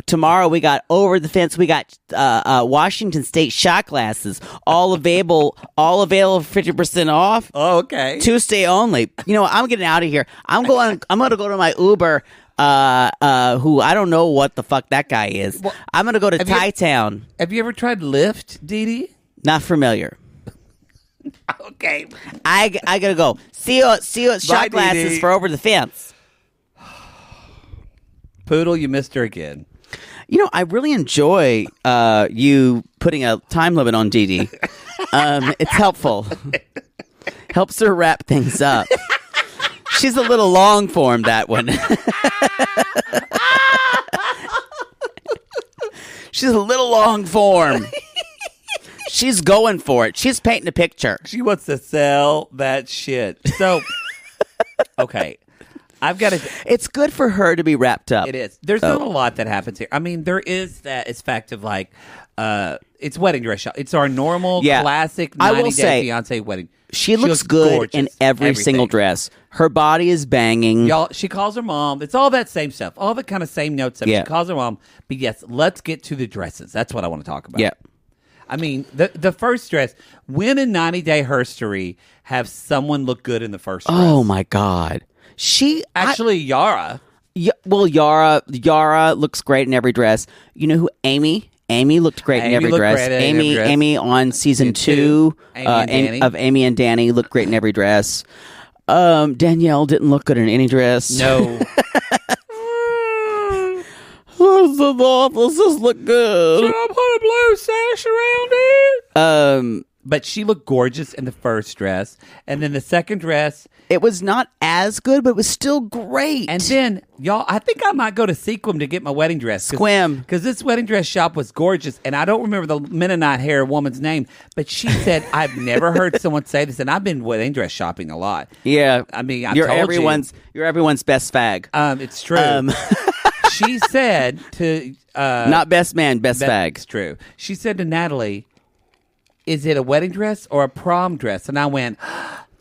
Tomorrow we got Over the Fence. We got Washington State shot glasses, all available 50% off. Oh, okay. Tuesday only. You know, I'm getting out of here. I'm going to go to my Uber. Who I don't know what the fuck that guy is. Well, I'm going to go to Thai Town. Have you ever tried Lyft, Dee Dee? Not familiar. Okay. I gotta go. See you at shot glasses Dee. For Over the Fence. Poodle, you missed her again. You know, I really enjoy you putting a time limit on Dee Dee. It's helpful. Helps her wrap things up. She's a little long form, that one. She's a little long form. She's going for it. She's painting a picture. She wants to sell that shit. So, okay. I've got to... It's good for her to be wrapped up. It is. There's not a lot that happens here. I mean, there is that. It's fact of like, it's wedding dress shop. It's our normal, classic 90-day fiancé wedding. She looks good gorgeous, in every single dress. Her body is banging. Y'all, she calls her mom. It's all that same stuff. All the kind of same notes stuff. Yeah. She calls her mom. But yes, let's get to the dresses. That's what I want to talk about. Yeah. I mean, the first dress, when in 90-day herstory have someone look good in the first dress? Oh, my God. Yara. Yara looks great in every dress. You know who Amy looked great in every dress. Amy on season 2 of Amy and Danny looked great in every dress. Danielle didn't look good in any dress. No. Let's just look good. Should I put a blue sash around it? But she looked gorgeous in the first dress. And then the second dress... It was not as good, but it was still great. And then, y'all, I think I might go to Sequim to get my wedding dress. Sequim. Because this wedding dress shop was gorgeous. And I don't remember the Mennonite hair woman's name. But she said, I've never heard someone say this. And I've been wedding dress shopping a lot. Yeah. I mean, you're everyone's best fag. It's true. She said to... not best man, best fag. It's true. She said to Natalie, is it a wedding dress or a prom dress? And I went...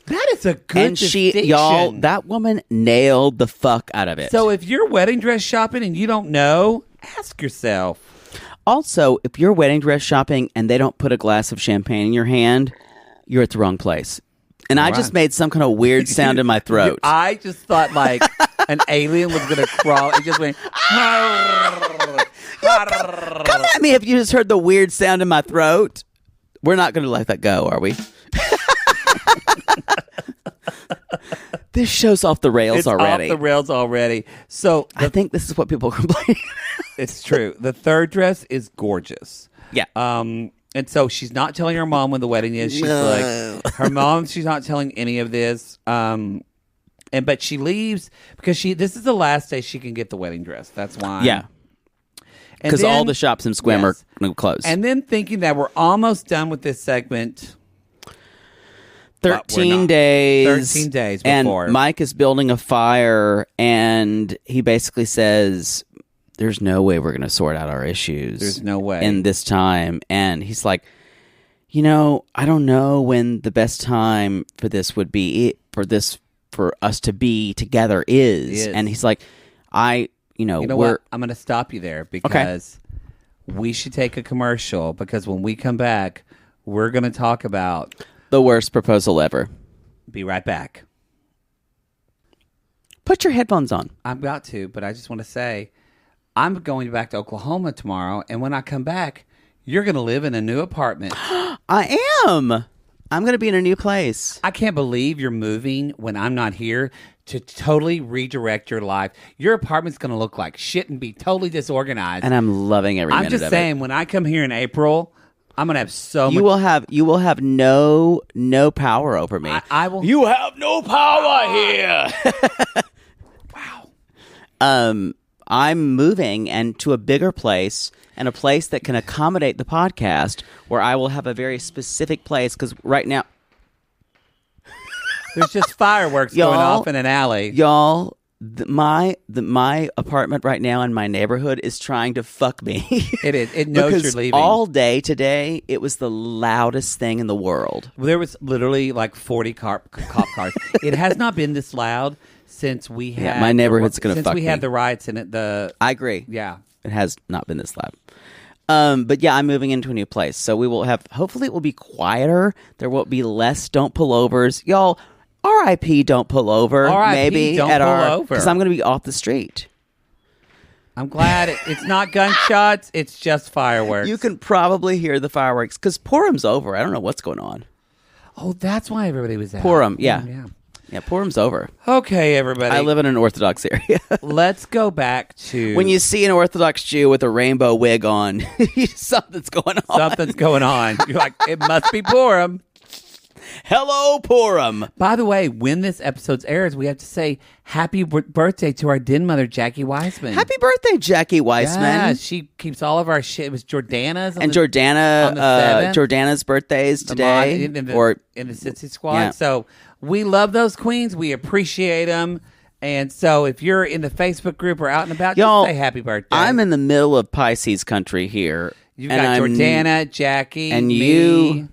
That is a good distinction. Y'all, that woman nailed the fuck out of it. So if you're wedding dress shopping and you don't know, ask yourself. Also, if you're wedding dress shopping and they don't put a glass of champagne in your hand, you're at the wrong place. And I just made some kind of weird sound in my throat. I just thought like an alien was going to crawl. It just went... Come at me if you just heard the weird sound in my throat. We're not going to let that go, are we? This show's off the rails already. It's off the rails already. So I think this is what people complain. It's true. The third dress is gorgeous. Yeah. And so she's not telling her mom when the wedding is. She's like her mom. She's not telling any of this. But she leaves because this is the last day she can get the wedding dress. That's why. Yeah. Because all the shops in Squim are closed. And then thinking that we're almost done with this segment. 13 days. 13 days before. And Mike is building a fire, and he basically says, there's no way we're going to sort out our issues. There's no way. In this time. And he's like, I don't know when the best time for this would be, for us to be together is. And he's like, what? I'm going to stop you there because we should take a commercial because when we come back, we're going to talk about... the worst proposal ever. Be right back. Put your headphones on. I'm about to, but I just want to say, I'm going back to Oklahoma tomorrow, and when I come back, you're going to live in a new apartment. I am. I'm going to be in a new place. I can't believe you're moving when I'm not here to totally redirect your life. Your apartment's going to look like shit and be totally disorganized. And I'm loving every minute of it. I'm just saying, when I come here in April... I'm gonna have so You much. will have no power over me. I will. You have no power here. Wow. I'm moving and to a bigger place and a place that can accommodate the podcast, where I will have a very specific place. Because right now, There's just fireworks going off in an alley. y'all. My apartment right now in my neighborhood is trying to fuck me. It is. It knows Because you're leaving. all day today, it was the loudest thing in the world. There was literally like 40 cop cars. It has not been this loud since we had. my neighborhood's gonna fuck Since we had me. the riots in it. I agree. Yeah. It has not been this loud. But yeah, I'm moving into a new place, so we will have. Hopefully, it will be quieter. There will be less don't pull overs, y'all. R.I.P. Don't pull over. R.I.P. Maybe don't at pull our over. because I'm going to be off the street. I'm glad it's not gunshots. It's just fireworks. You can probably hear the fireworks because Purim's over. I don't know what's going on. Oh, that's why everybody was out. Purim, yeah. Yeah. Purim's over. Okay, everybody. I live in an Orthodox area. Let's go back to When you see an Orthodox Jew with a rainbow wig on, something's going on. something's going on. You're like, it must be Purim. Hello, Purim. By the way, when this episode airs, we have to say happy birthday to our den mother, Jackie Weissman. Happy birthday, Jackie Weissman. Yeah, she keeps all of our shit. It was Jordana's. And Jordana, on the 7th. Jordana's birthdays today. in the Sitsy Squad. Yeah. So we love those queens. We appreciate them. And so if you're in the Facebook group or out and about, Y'all, just say happy birthday. I'm in the middle of Pisces country here. You've got Jordana, Jackie, and me. you.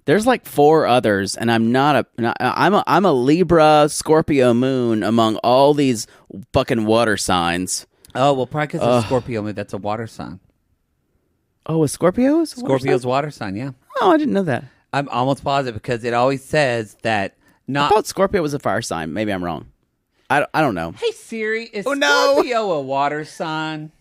There's like 4 others, and I'm a Libra, Scorpio moon among all these fucking water signs. Oh, well, probably because of Scorpio moon. That's a water sign. Oh, a Scorpio is a water Scorpio's sign? water sign, yeah. Oh, I didn't know that. I'm almost positive because it always says that I thought Scorpio was a fire sign. Maybe I'm wrong. I don't know. Hey Siri, is no. Scorpio a water sign?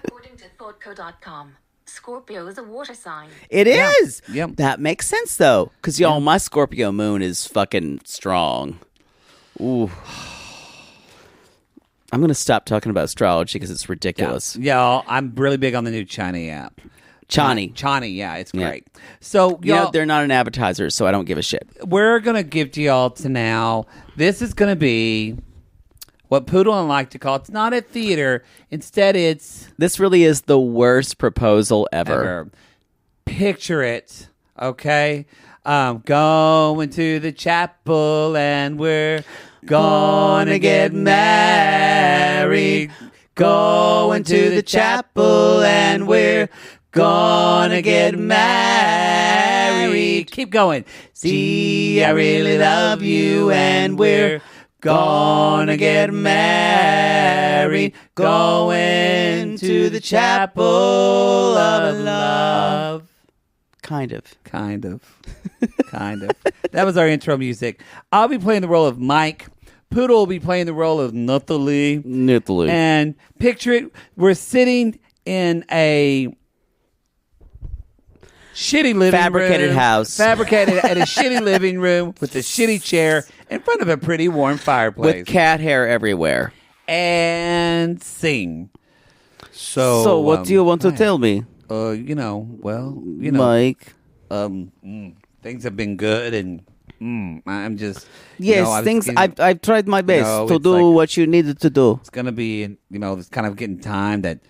According to thoughtco.com, Scorpio is a water sign. It is. Yep. That makes sense though, because y'all, my Scorpio moon is fucking strong. Ooh. I'm gonna stop talking about astrology because it's ridiculous. Y'all, I'm really big on the new Chani app. Chani. Yeah, it's Yeah. great. So, You know, y'all, they're not an advertiser, so I don't give a shit. we're going to give to y'all to now. This is going to be what Poodle and I like to call, it's not a theater. Instead, it's This really is the worst proposal ever. ever. Picture it, okay? Going to the chapel and we're gonna get married. Going to the chapel and we're gonna get married. Keep going. See, I really love you and we're gonna get married. Going to the chapel of love. Kind of. Kind of. That was our intro music. I'll be playing the role of Mike. Poodle will be playing the role of Natalie. And picture it, we're sitting in a shitty living Fabricated room. house. Fabricated at a shitty living room with a shitty chair in front of a pretty warm fireplace. With cat hair everywhere. And sing. So what do you want to tell me? Mike. Things have been good, and I'm just Yes, I've tried my best to it's do like- what you needed to do. It's gonna be, it's kind of getting time that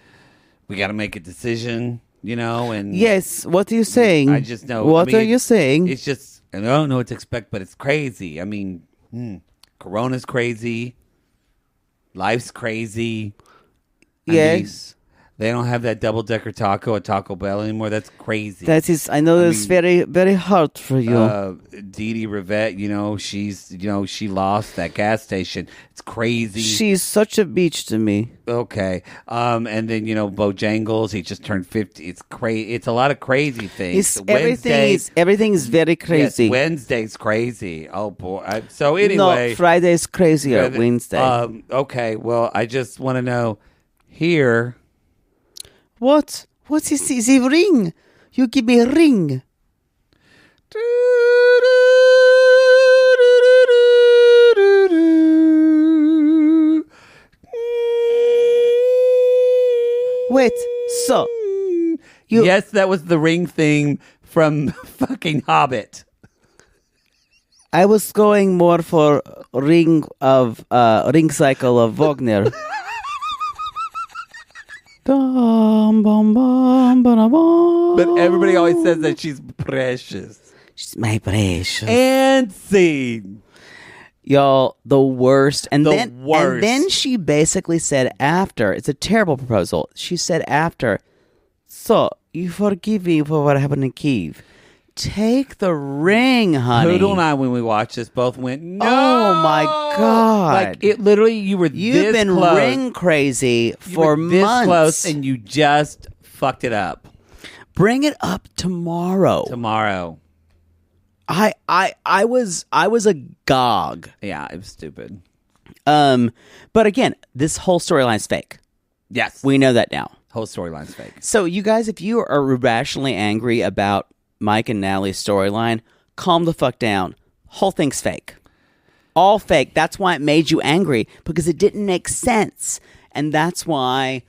we got to make a decision, and Yes, what are you saying? I just know. What are you saying? It's just I don't know what to expect, but it's crazy. I mean, Corona's crazy, life's crazy. Yes. They don't have that double-decker taco at Taco Bell anymore. That's crazy. That is, I know it's very, very hard for you. Dee Rivette, she lost that gas station. It's crazy. She's such a bitch to me. Okay. And then, Bojangles, he just turned 50. It's crazy. It's a lot of crazy things. Everything is very crazy. Yes, Wednesday's crazy. Oh, boy. So anyway. No, Friday's crazier. Wednesday. Okay. Well, I just want to know here. What? What is this? A ring? You give me a ring. Wait, so Yes, that was the ring theme from fucking Hobbit. I was going more for ring cycle of Wagner. But everybody always says that she's precious. She's my precious. And scene. Y'all, the worst. And The worst. And then she basically said after, it's a terrible proposal. She said after, so you forgive me for what happened in Kyiv. Take the ring, honey. Poodle and I, when we watched this, both went, no! Oh, my God. Like, it literally, you've been close. ring crazy You for were this months. close, and you just fucked it up. Bring it up tomorrow. I was agog. Yeah, it was stupid. But again, this whole storyline's fake. Yes. We know that now. Whole storyline's fake. So you guys, if you are irrationally angry about Mike and Natalie's storyline, calm the fuck down. Whole thing's fake. All fake. That's why it made you angry, because it didn't make sense. And that's why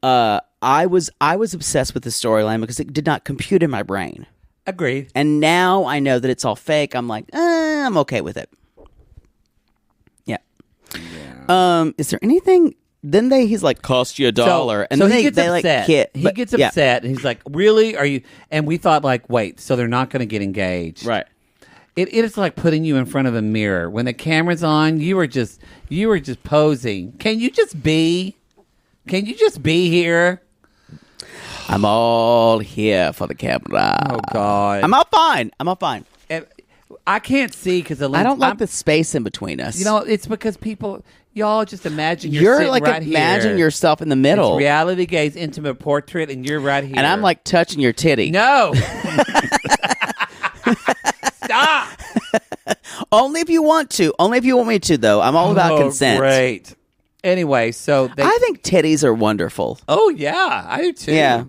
I was obsessed with the storyline, because it did not compute in my brain. Agreed. And now I know that it's all fake. I'm like, I'm okay with it. Yeah. Is there anything? Then he's like, cost you $1, and so then he gets they upset. like hit. He gets upset, and he's like, "Really? Are you?" And we thought, like, wait, so they're not going to get engaged, Right? It is like putting you in front of a mirror when the camera's on. You were just posing. Can you just be? Can you just be here? I'm all here for the camera. Oh God, I'm all fine. I can't see because I don't like the space in between us. You know, it's because y'all just imagine you're sitting like right imagine here. yourself in the middle. It's Reality Gaze intimate portrait, and you're right here. And I'm like touching your titty. no. Stop. Only if you want to. Only if you want me to, though. I'm all about consent. Great. Anyway, so I think titties are wonderful. Oh yeah, I do too. Yeah.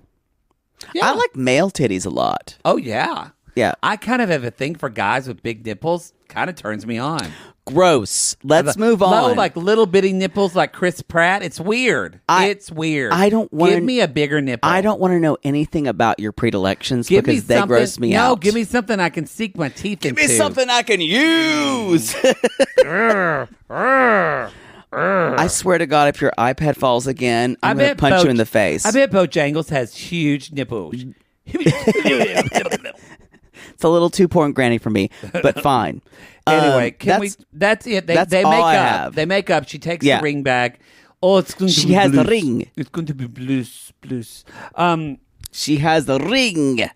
Yeah. I like male titties a lot. Oh yeah. Yeah. I kind of have a thing for guys with big nipples. Kind of turns me on. Gross. Let's move on. Like little bitty nipples, like Chris Pratt. It's weird. It's weird. I don't want. Give me a bigger nipple. I don't want to know anything about your predilections give because they gross me out. No, give me something I can sink my teeth into. Give me something I can use. I swear to God, if your iPad falls again, I'm going to punch you in the face. I bet Bojangles has huge nipples. It's a little too porn granny for me, but fine. Anyway, that's it. They make up. They make up. She takes the ring back. Oh, it's going to be She has blues. the ring. It's going to be blues. She has the ring.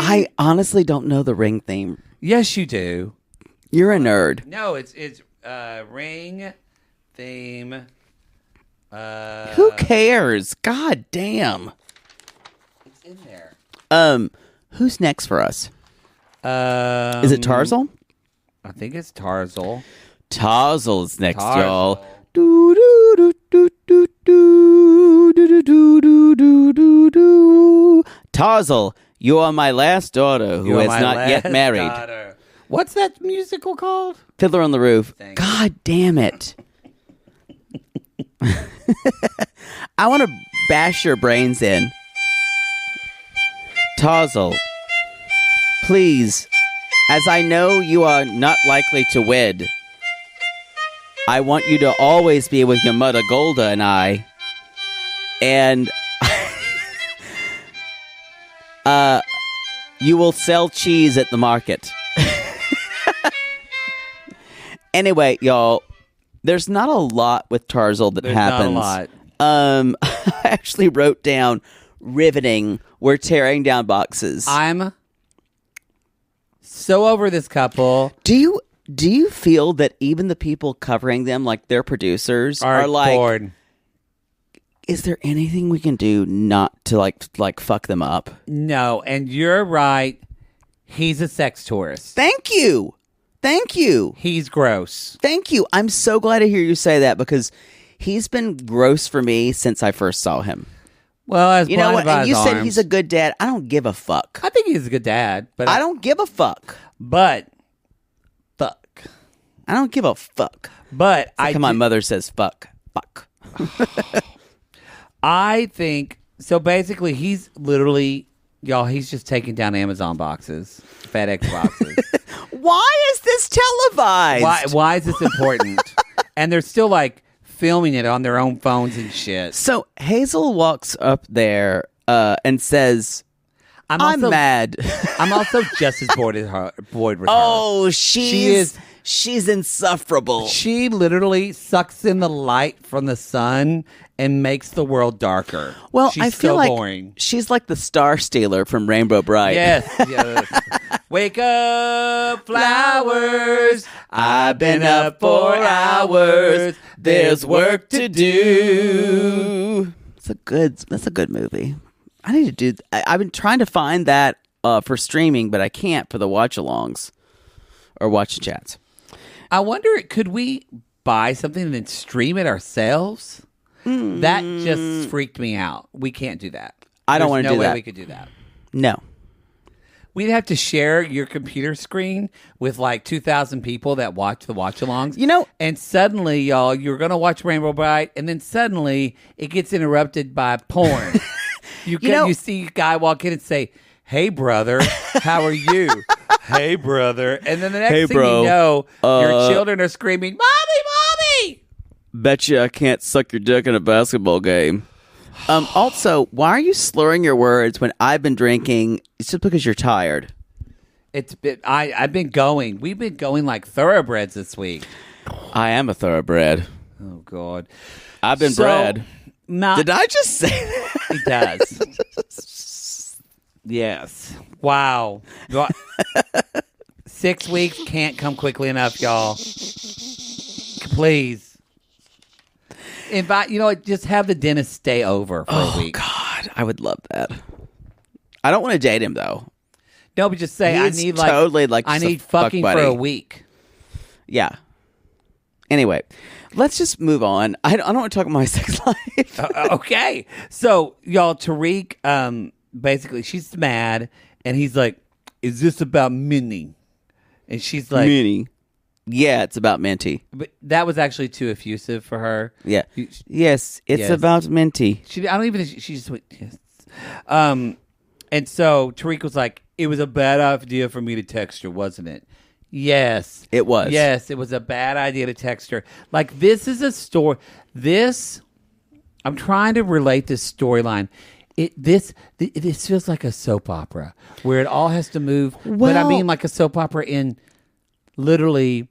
I honestly don't know the ring theme. Yes, you do. You're a nerd. No, it's ring theme. Who cares? God damn. It's in there. Who's next for us? Is it Tarzal? I think it's Tarzal. Tarzal's next, Tarzal. y'all. Do do do do do do do do do do do do. Tarzal, you are my last daughter who is not yet married. Daughter. What's that musical called? Fiddler on the Roof. Thank God damn it. I want to bash your brains in. Tarzal, please, as I know you are not likely to wed, I want you to always be with your mother Golda and I. And you will sell cheese at the market. Anyway, y'all, there's not a lot with Tarzal that happens. Not a lot. I actually wrote down riveting. We're tearing down boxes. I'm so over this couple. Do you feel that even the people covering them, like their producers, are like, bored. is there anything we can do not to like fuck them up? No, and you're right. He's a sex tourist. Thank you. He's gross. Thank you. I'm so glad to hear you say that because he's been gross for me since I first saw him. Well, as you know what? And you said he's a good dad. I don't give a fuck. I think he's a good dad, but I don't give a fuck. But fuck. I don't give a fuck. But it's like how my mother says fuck. fuck. I think so. Basically, he's literally, y'all. He's just taking down Amazon boxes, FedEx boxes. Why is this televised? Why is this important? And they're still like filming it on their own phones and shit. So Hazel walks up there and says, I'm mad. I'm also just as bored with her. Oh, she's insufferable. She literally sucks in the light from the sun and makes the world darker. Well, she's I feel so like boring. She's like the star stealer from Rainbow Bright. Yes. Wake up, flowers. I've been up for hours. There's work to do. That's a good movie. I need to do. I've been trying to find that for streaming, but I can't for the watch-alongs or watch-chats. I wonder, could we buy something and then stream it ourselves? That just freaked me out. We can't do that. I don't want to do that. No way we could do that. No. We'd have to share your computer screen with like 2,000 people that watch the watch-alongs. You know, and suddenly, y'all, you're going to watch Rainbow Bright, and then suddenly it gets interrupted by porn. You see a guy walk in and say, "Hey, brother, how are you?" "Hey, brother." And then the next thing you know, your children are screaming, "Mommy, mommy!" Bet you I can't suck your dick in a basketball game. Also, why are you slurring your words when I've been drinking? It's just because you're tired. I've been going. We've been going like thoroughbreds this week. I am a thoroughbred. Oh, God. I've been bred. Did I just say that? He does. Yes. Wow. 6 weeks can't come quickly enough, y'all. Please. Invite, just have the dentist stay over for a week. God, I would love that. I don't want to date him though. No, but just say I need I need fucking for a week. Yeah. Anyway, let's just move on. I don't want to talk about my sex life. Okay. So, y'all, Tarik, basically, she's mad, and he's like, "Is this about Minnie?" And she's like, "Minnie." Yeah, it's about Minty. But that was actually too effusive for her. Yeah. Yes, it's about Minty. She just went, yes. And so Tarik was like, "It was a bad idea for me to text her, wasn't it?" Yes. It was. Yes, it was a bad idea to text her. Like, this is a story. I'm trying to relate this storyline. This feels like a soap opera where it all has to move. But I mean like a soap opera in literally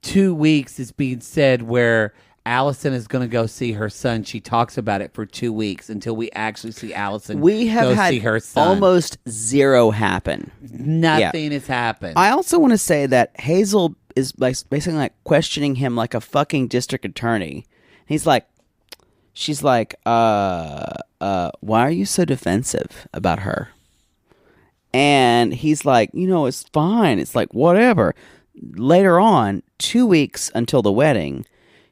2 weeks is being said where Allison is going to go see her son. She talks about it for 2 weeks until we actually see Allison we have go had see her son. Almost zero happen. Nothing has happened. I also want to say that Hazel is basically like questioning him like a fucking district attorney. She's like, why are you so defensive about her? And he's like, it's fine. It's like, whatever. Later on, 2 weeks until the wedding,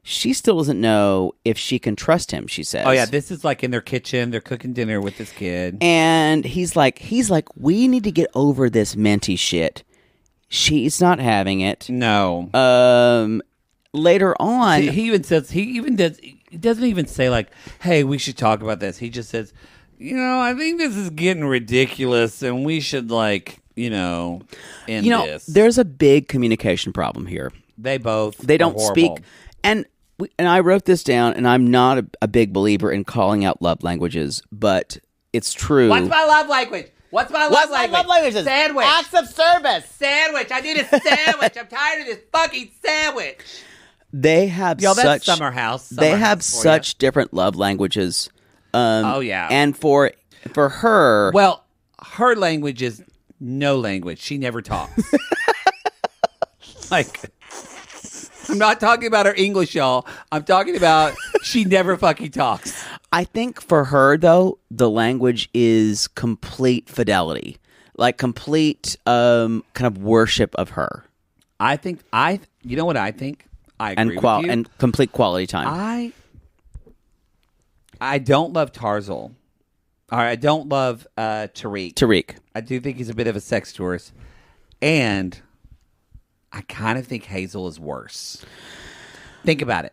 she still doesn't know if she can trust him, she says. Oh, yeah. This is like in their kitchen. They're cooking dinner with this kid. And he's like, we need to get over this Minty shit. She's not having it. No. Later on. He doesn't even say like, "Hey, we should talk about this." He just says, "I think this is getting ridiculous and we should end this." There's a big communication problem here. They don't speak. And I wrote this down, and I'm not a big believer in calling out love languages, but it's true. What's my love language? What's my love language? Sandwich. Acts of service. Sandwich. I need a sandwich. I'm tired of this fucking sandwich. They have that's Summer House. They have such different love languages. Oh, yeah. And for her... Well, her language is no language. She never talks. I'm not talking about her English, y'all. I'm talking about she never fucking talks. I think for her, though, the language is complete fidelity. Like complete kind of worship of her. You know what I think? I agree with you. And complete quality time. I don't love Tarzal. All right, I don't love Tarik. I do think he's a bit of a sex tourist. And I kind of think Hazel is worse. Think about it.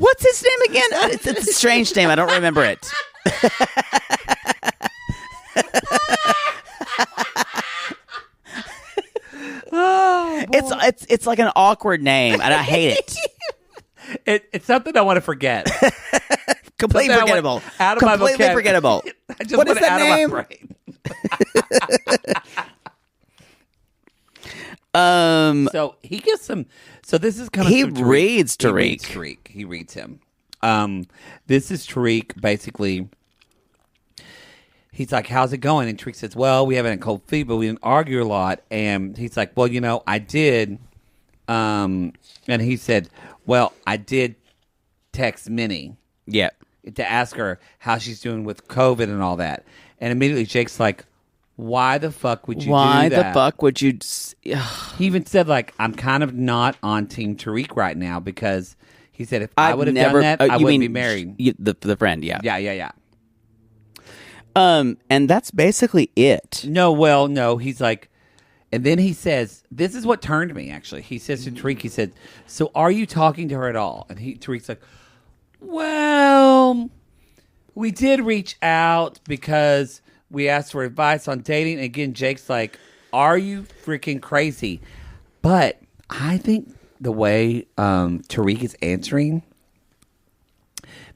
What's his name again? It's a strange name. I don't remember it. It's like an awkward name, and I hate it. It's something I want to forget. Completely forgettable. Out of my Completely vocab- forgettable. I just What want is it that out name? of my brain. So he gives some. So this is kind of He reads Tarik. He reads him. This is Tarik. Basically, he's like, "How's it going?" And Tarik says, "Well, we haven't had cold feet, but we didn't argue a lot." And he's like, "Well, I did." And he said, "Well, I did text Minnie." Yeah. To ask her how she's doing with COVID and all that. And immediately Jake's like, why the fuck would you do that? Why the fuck would you... He even said, like, I'm kind of not on Team Tarik right now because he said if I would have done that, I wouldn't be married. The friend, yeah. Yeah. And that's basically it. No, he's like... And then he says, this is what turned me, actually. He says to Tarik, he said, so are you talking to her at all? And Tarik's like... Well, we did reach out because we asked for advice on dating. Again, Jake's like, are you freaking crazy? But I think the way Tarik is answering,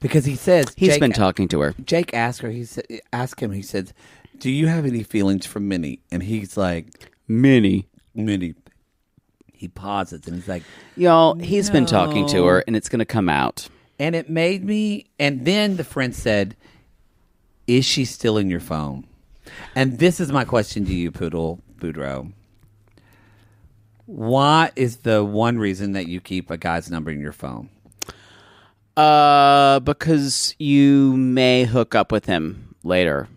because he says... He's been talking to her. Jake asked her, he says, do you have any feelings for Minnie? And he's like... Minnie. He pauses and he's like... Y'all, he's been talking to her and it's going to come out. And it made me... And then the friend said, is she still in your phone? And this is my question to you, Boudreaux. What is the one reason that you keep a guy's number in your phone? Because you may hook up with him later.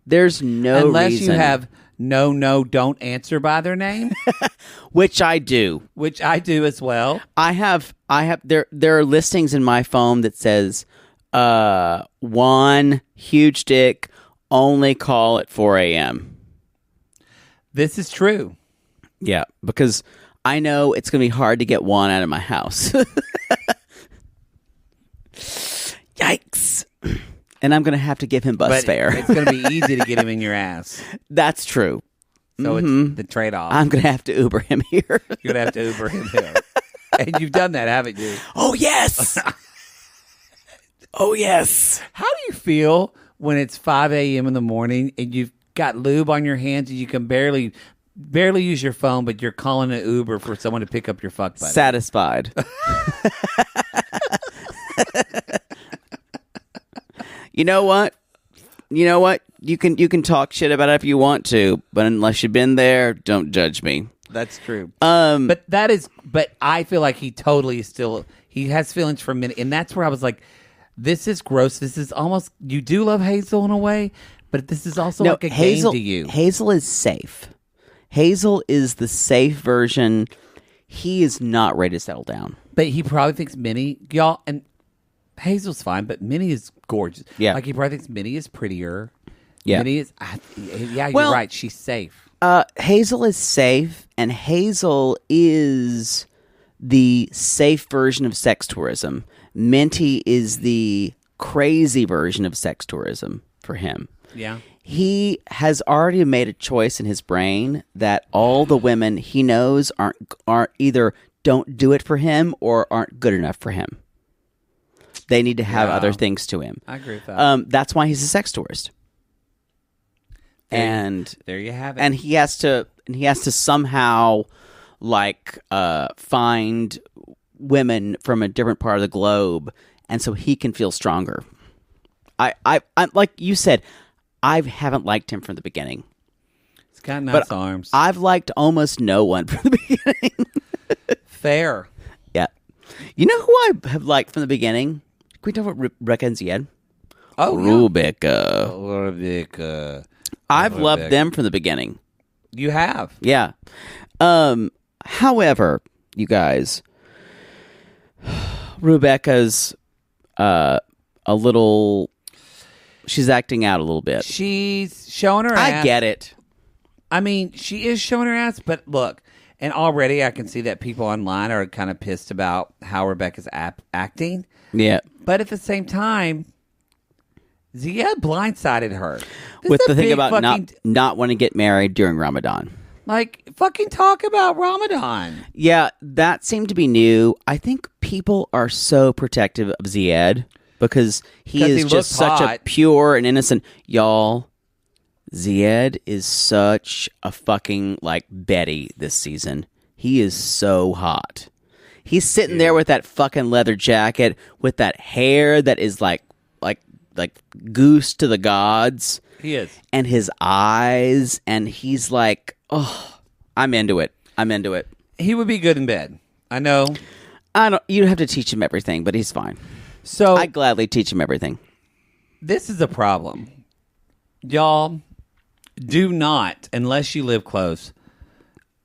There's no Unless reason. you have don't answer by their name. Which I do. Which I do as well. I have there are listings in my phone that says one huge dick, only call at 4 a.m. This is true. Yeah, because I know it's going to be hard to get one out of my house. Yikes. And I'm going to have to give him bus fare. It's going to be easy to get him in your ass. That's true. So it's the trade-off. I'm going to have to Uber him here. You're going to have to Uber him here. And you've done that, haven't you? Oh, yes. Oh, yes. How do you feel when it's 5 a.m. in the morning and you've got lube on your hands and you can barely use your phone, but you're calling an Uber for someone to pick up your fuck buddy? Satisfied. You know what? You can talk shit about it if you want to, but unless you've been there, don't judge me. That's true. But I feel like he totally is still, he has feelings for a minute, and that's where I was like, this is gross. This is almost, you do love Hazel in a way, but this is also like a Hazel, game to you. Hazel is safe. Hazel is the safe version. He is not ready to settle down. But he probably thinks Minnie, y'all, and Hazel's fine, but Minnie is gorgeous. Yeah. Like he probably thinks Minnie is prettier. Yeah. Minnie is, you're right. She's safe. Hazel is safe, and Hazel is the safe version of sex tourism. Minty is the crazy version of sex tourism for him. Yeah. He has already made a choice in his brain that all the women he knows aren't either don't do it for him or aren't good enough for him. They need to have other things to him. I agree with that. That's why he's a sex tourist. And there you have it. And he has to somehow find women from a different part of the globe, and so he can feel stronger. I'm like you said, I haven't liked him from the beginning. He's got nice arms. I've liked almost no one from the beginning. Fair. Yeah. You know who I have liked from the beginning? Can we talk about Rebecca and Zied? Oh, Rebecca. I've loved them from the beginning. You have. Yeah. However, you guys, Rebecca's a little... She's acting out a little bit. She's showing her ass. I get it. I mean, she is showing her ass, but look, And already I can see that people online are kind of pissed about how Rebecca's acting. Yeah. But at the same time, Zied blindsided her. With the thing about fucking, not wanting to get married during Ramadan. Like, fucking talk about Ramadan. Yeah, that seemed to be new. I think people are so protective of Zied because he is just such a pure and innocent. Y'all, Zied is such a fucking, like, Betty this season. He is so hot. He's sitting there with that fucking leather jacket, with that hair that is like goose to the gods. He is. And his eyes, and he's like, oh, I'm into it. I'm into it. He would be good in bed. I know. You have to teach him everything, but he's fine. So I'd gladly teach him everything. This is a problem. Y'all, do not, unless you live close,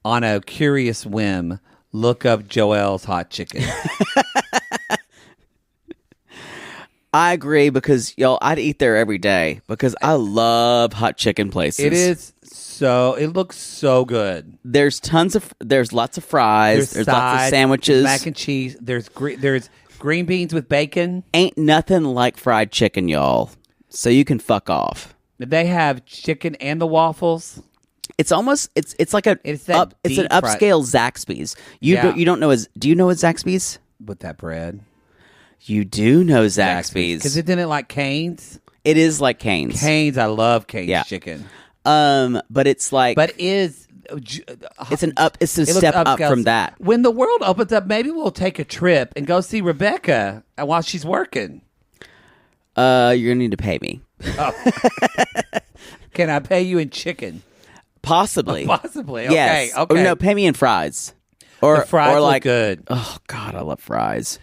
on a curious whim, look up Joel's Hot Chicken. I agree because, y'all, I'd eat there every day because I love hot chicken places. It looks so good. There's lots of fries. There's lots of sandwiches. Mac and cheese. There's green beans with bacon. Ain't nothing like fried chicken, y'all. So you can fuck off. They have chicken and the waffles. It's almost it's like it's an upscale Zaxby's. You don't know do you know what Zaxby's? With that bread. You do know Zaxby's. Because it didn't like Cane's. It is like Cane's. Cane's, I love Cane's chicken. But it's like it's a step up from that. When the world opens up, maybe we'll take a trip and go see Rebecca while she's working. You're gonna need to pay me. Oh. Can I pay you in chicken? Possibly. Possibly. Yes. Okay. Or no, pay me in fries. The fries or look good. Oh God, I love fries.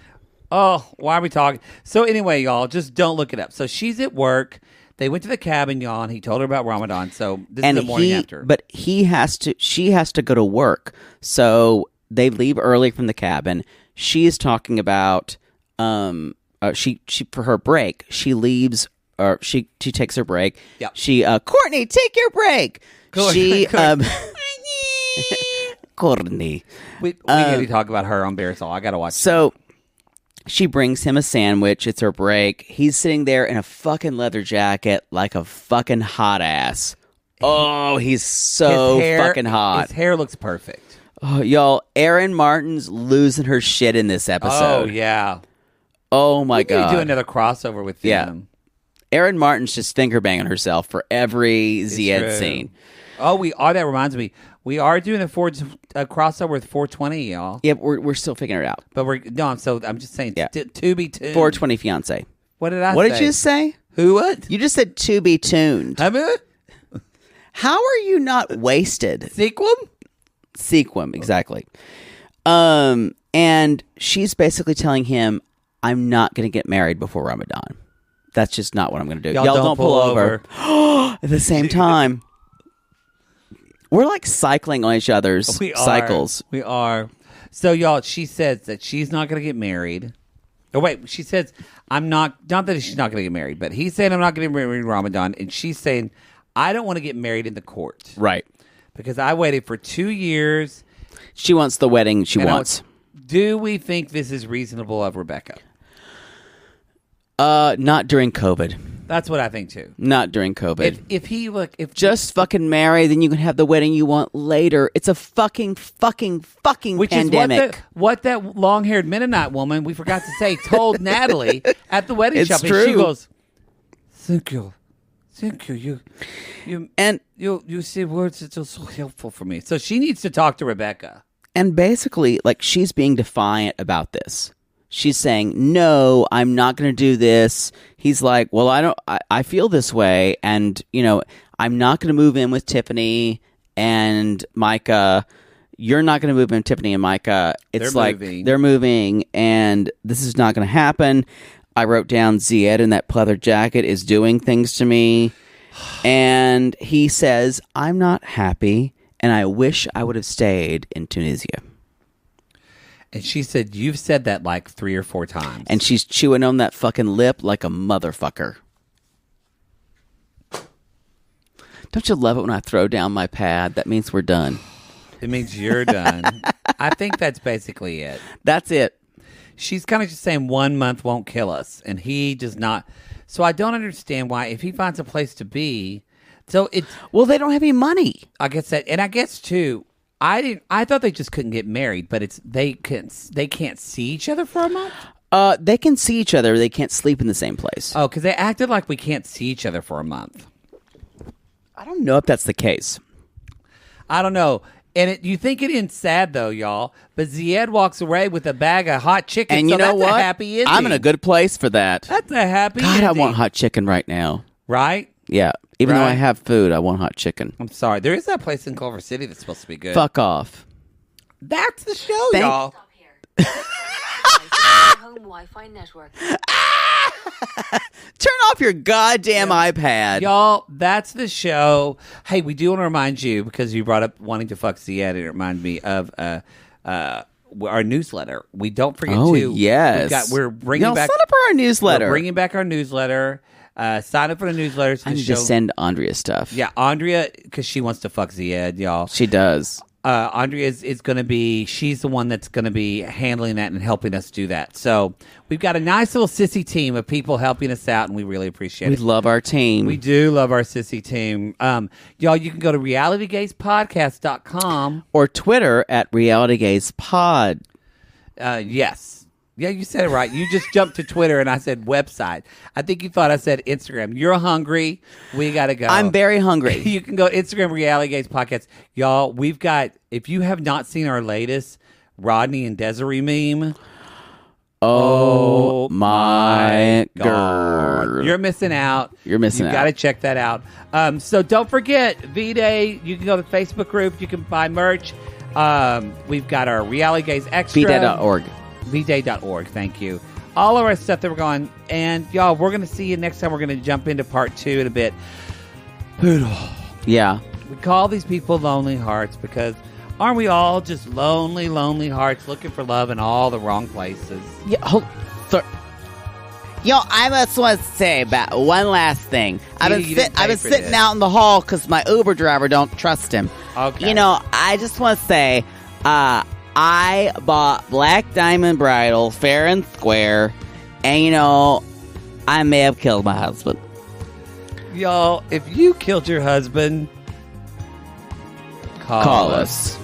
Oh, why are we talking? So anyway, y'all, just don't look it up. So she's at work. They went to the cabin, y'all, and he told her about Ramadan. So this is the morning after. But she has to go to work. So they leave early from the cabin. She is talking about she for her break, she leaves or she takes her break. Yep. She Courtney, take your break. Courtney. We need to talk about her on Bearsall. I got to watch. So she brings him a sandwich. It's her break. He's sitting there in a fucking leather jacket like a fucking hot ass. Oh, he's so fucking hot. His hair looks perfect. Oh, y'all, Erin Martin's losing her shit in this episode. Oh, yeah. Oh, my God. We need to do another crossover with them. Erin Martin's just finger banging herself for every Zied scene. Oh, that reminds me. We are doing a crossover with 420, y'all. Yeah, we're still figuring it out. But I'm just saying, to be tuned. 420 Fiancé. What did I say? What did you say? Who what? You just said to be tuned. How are you not wasted? Sequum, exactly. And she's basically telling him, I'm not going to get married before Ramadan. That's just not what I'm going to do. Y'all don't pull over. At the same time. We're like cycling on each other's cycles. We are. So, y'all, she says that she's not going to get married. Oh, wait. She says, I'm not that she's not going to get married, but he's saying I'm not going to get married in Ramadan. And she's saying, I don't want to get married in the court. Right. Because I waited for 2 years. She wants the wedding she wants. Do we think this is reasonable of Rebecca? Not during COVID. That's what I think too. Not during COVID. If just fucking marry, then you can have the wedding you want later. It's a fucking which pandemic. Is what that long-haired Mennonite woman, we forgot to say, told Natalie at the wedding shop. True. And she goes, Thank you. You say words that are so helpful for me. So she needs to talk to Rebecca. And basically, like, she's being defiant about this. She's saying, no, I'm not going to do this. He's like, well, I feel this way. And, I'm not going to move in with Tiffany and Micah. You're not going to move in with Tiffany and Micah. It's they're moving and this is not going to happen. I wrote down Zied in that pleather jacket is doing things to me. And he says, I'm not happy. And I wish I would have stayed in Tunisia. And she said, you've said that like 3 or 4 times. And she's chewing on that fucking lip like a motherfucker. Don't you love it when I throw down my pad? That means we're done. It means you're done. I think that's basically it. That's it. She's kind of just saying 1 month won't kill us, and he does not. So I don't understand why, if he finds a place to be, well, they don't have any money. I guess that, and I guess too. I thought they just couldn't get married, but they can't see each other for a month. They can see each other. They can't sleep in the same place. Oh, because they acted like we can't see each other for a month. I don't know if that's the case. I don't know. And you think it ends sad, though, y'all. But Zied walks away with a bag of hot chicken. And so you know that's what? A happy ending. I'm in a good place for that. That's a happy God, ending. I want hot chicken right now. Right? Yeah. Even though Right. I have food, I want hot chicken. I'm sorry. There is that place in Culver City that's supposed to be good. Fuck off. That's the show, y'all. Stop here. Home Wi-Fi network. Turn off your goddamn iPad. Y'all, that's the show. Hey, we do want to remind you, because you brought up wanting to fuck Zied, it reminded me of our newsletter. We don't forget to. Oh, yes. We're bringing Y'all back. sign up for our newsletter. We're bringing back our newsletter. Sign up for the newsletter. So I need to send Andrea stuff. Yeah, Andrea, because she wants to fuck Zied, y'all. She does. Andrea is going to be, she's the one that's going to be handling that and helping us do that. So we've got a nice little sissy team of people helping us out, and we really appreciate it. We love our team. We do love our sissy team. Y'all, you can go to realitygazepodcast.com. Or Twitter at realitygazepod. Yes. Yeah, you said it right. You just jumped to Twitter and I said website. I think you thought I said Instagram. You're hungry. We got to go. I'm very hungry. You can go Instagram, Reality Gaze Podcast. Y'all, we've got, if you have not seen our latest Rodney and Desiree meme. Oh my God. You're missing out. You're missing out. You got to check that out. So don't forget, V-Day, you can go to the Facebook group. You can buy merch. We've got our Reality Gaze Extra. VDay.org. VDay.org. Thank you. All of our stuff that we're going. And y'all, we're going to see you next time. We're going to jump into part 2 in a bit. Poodle. Yeah. We call these people lonely hearts because aren't we all just lonely, lonely hearts looking for love in all the wrong places? Yeah. Yo, I just want to say about one last thing. I've been sitting out in the hall because my Uber driver don't trust him. Okay. You know, I just want to say, I bought Black Diamond Bridal fair and square, and you know, I may have killed my husband. Y'all, if you killed your husband, call us.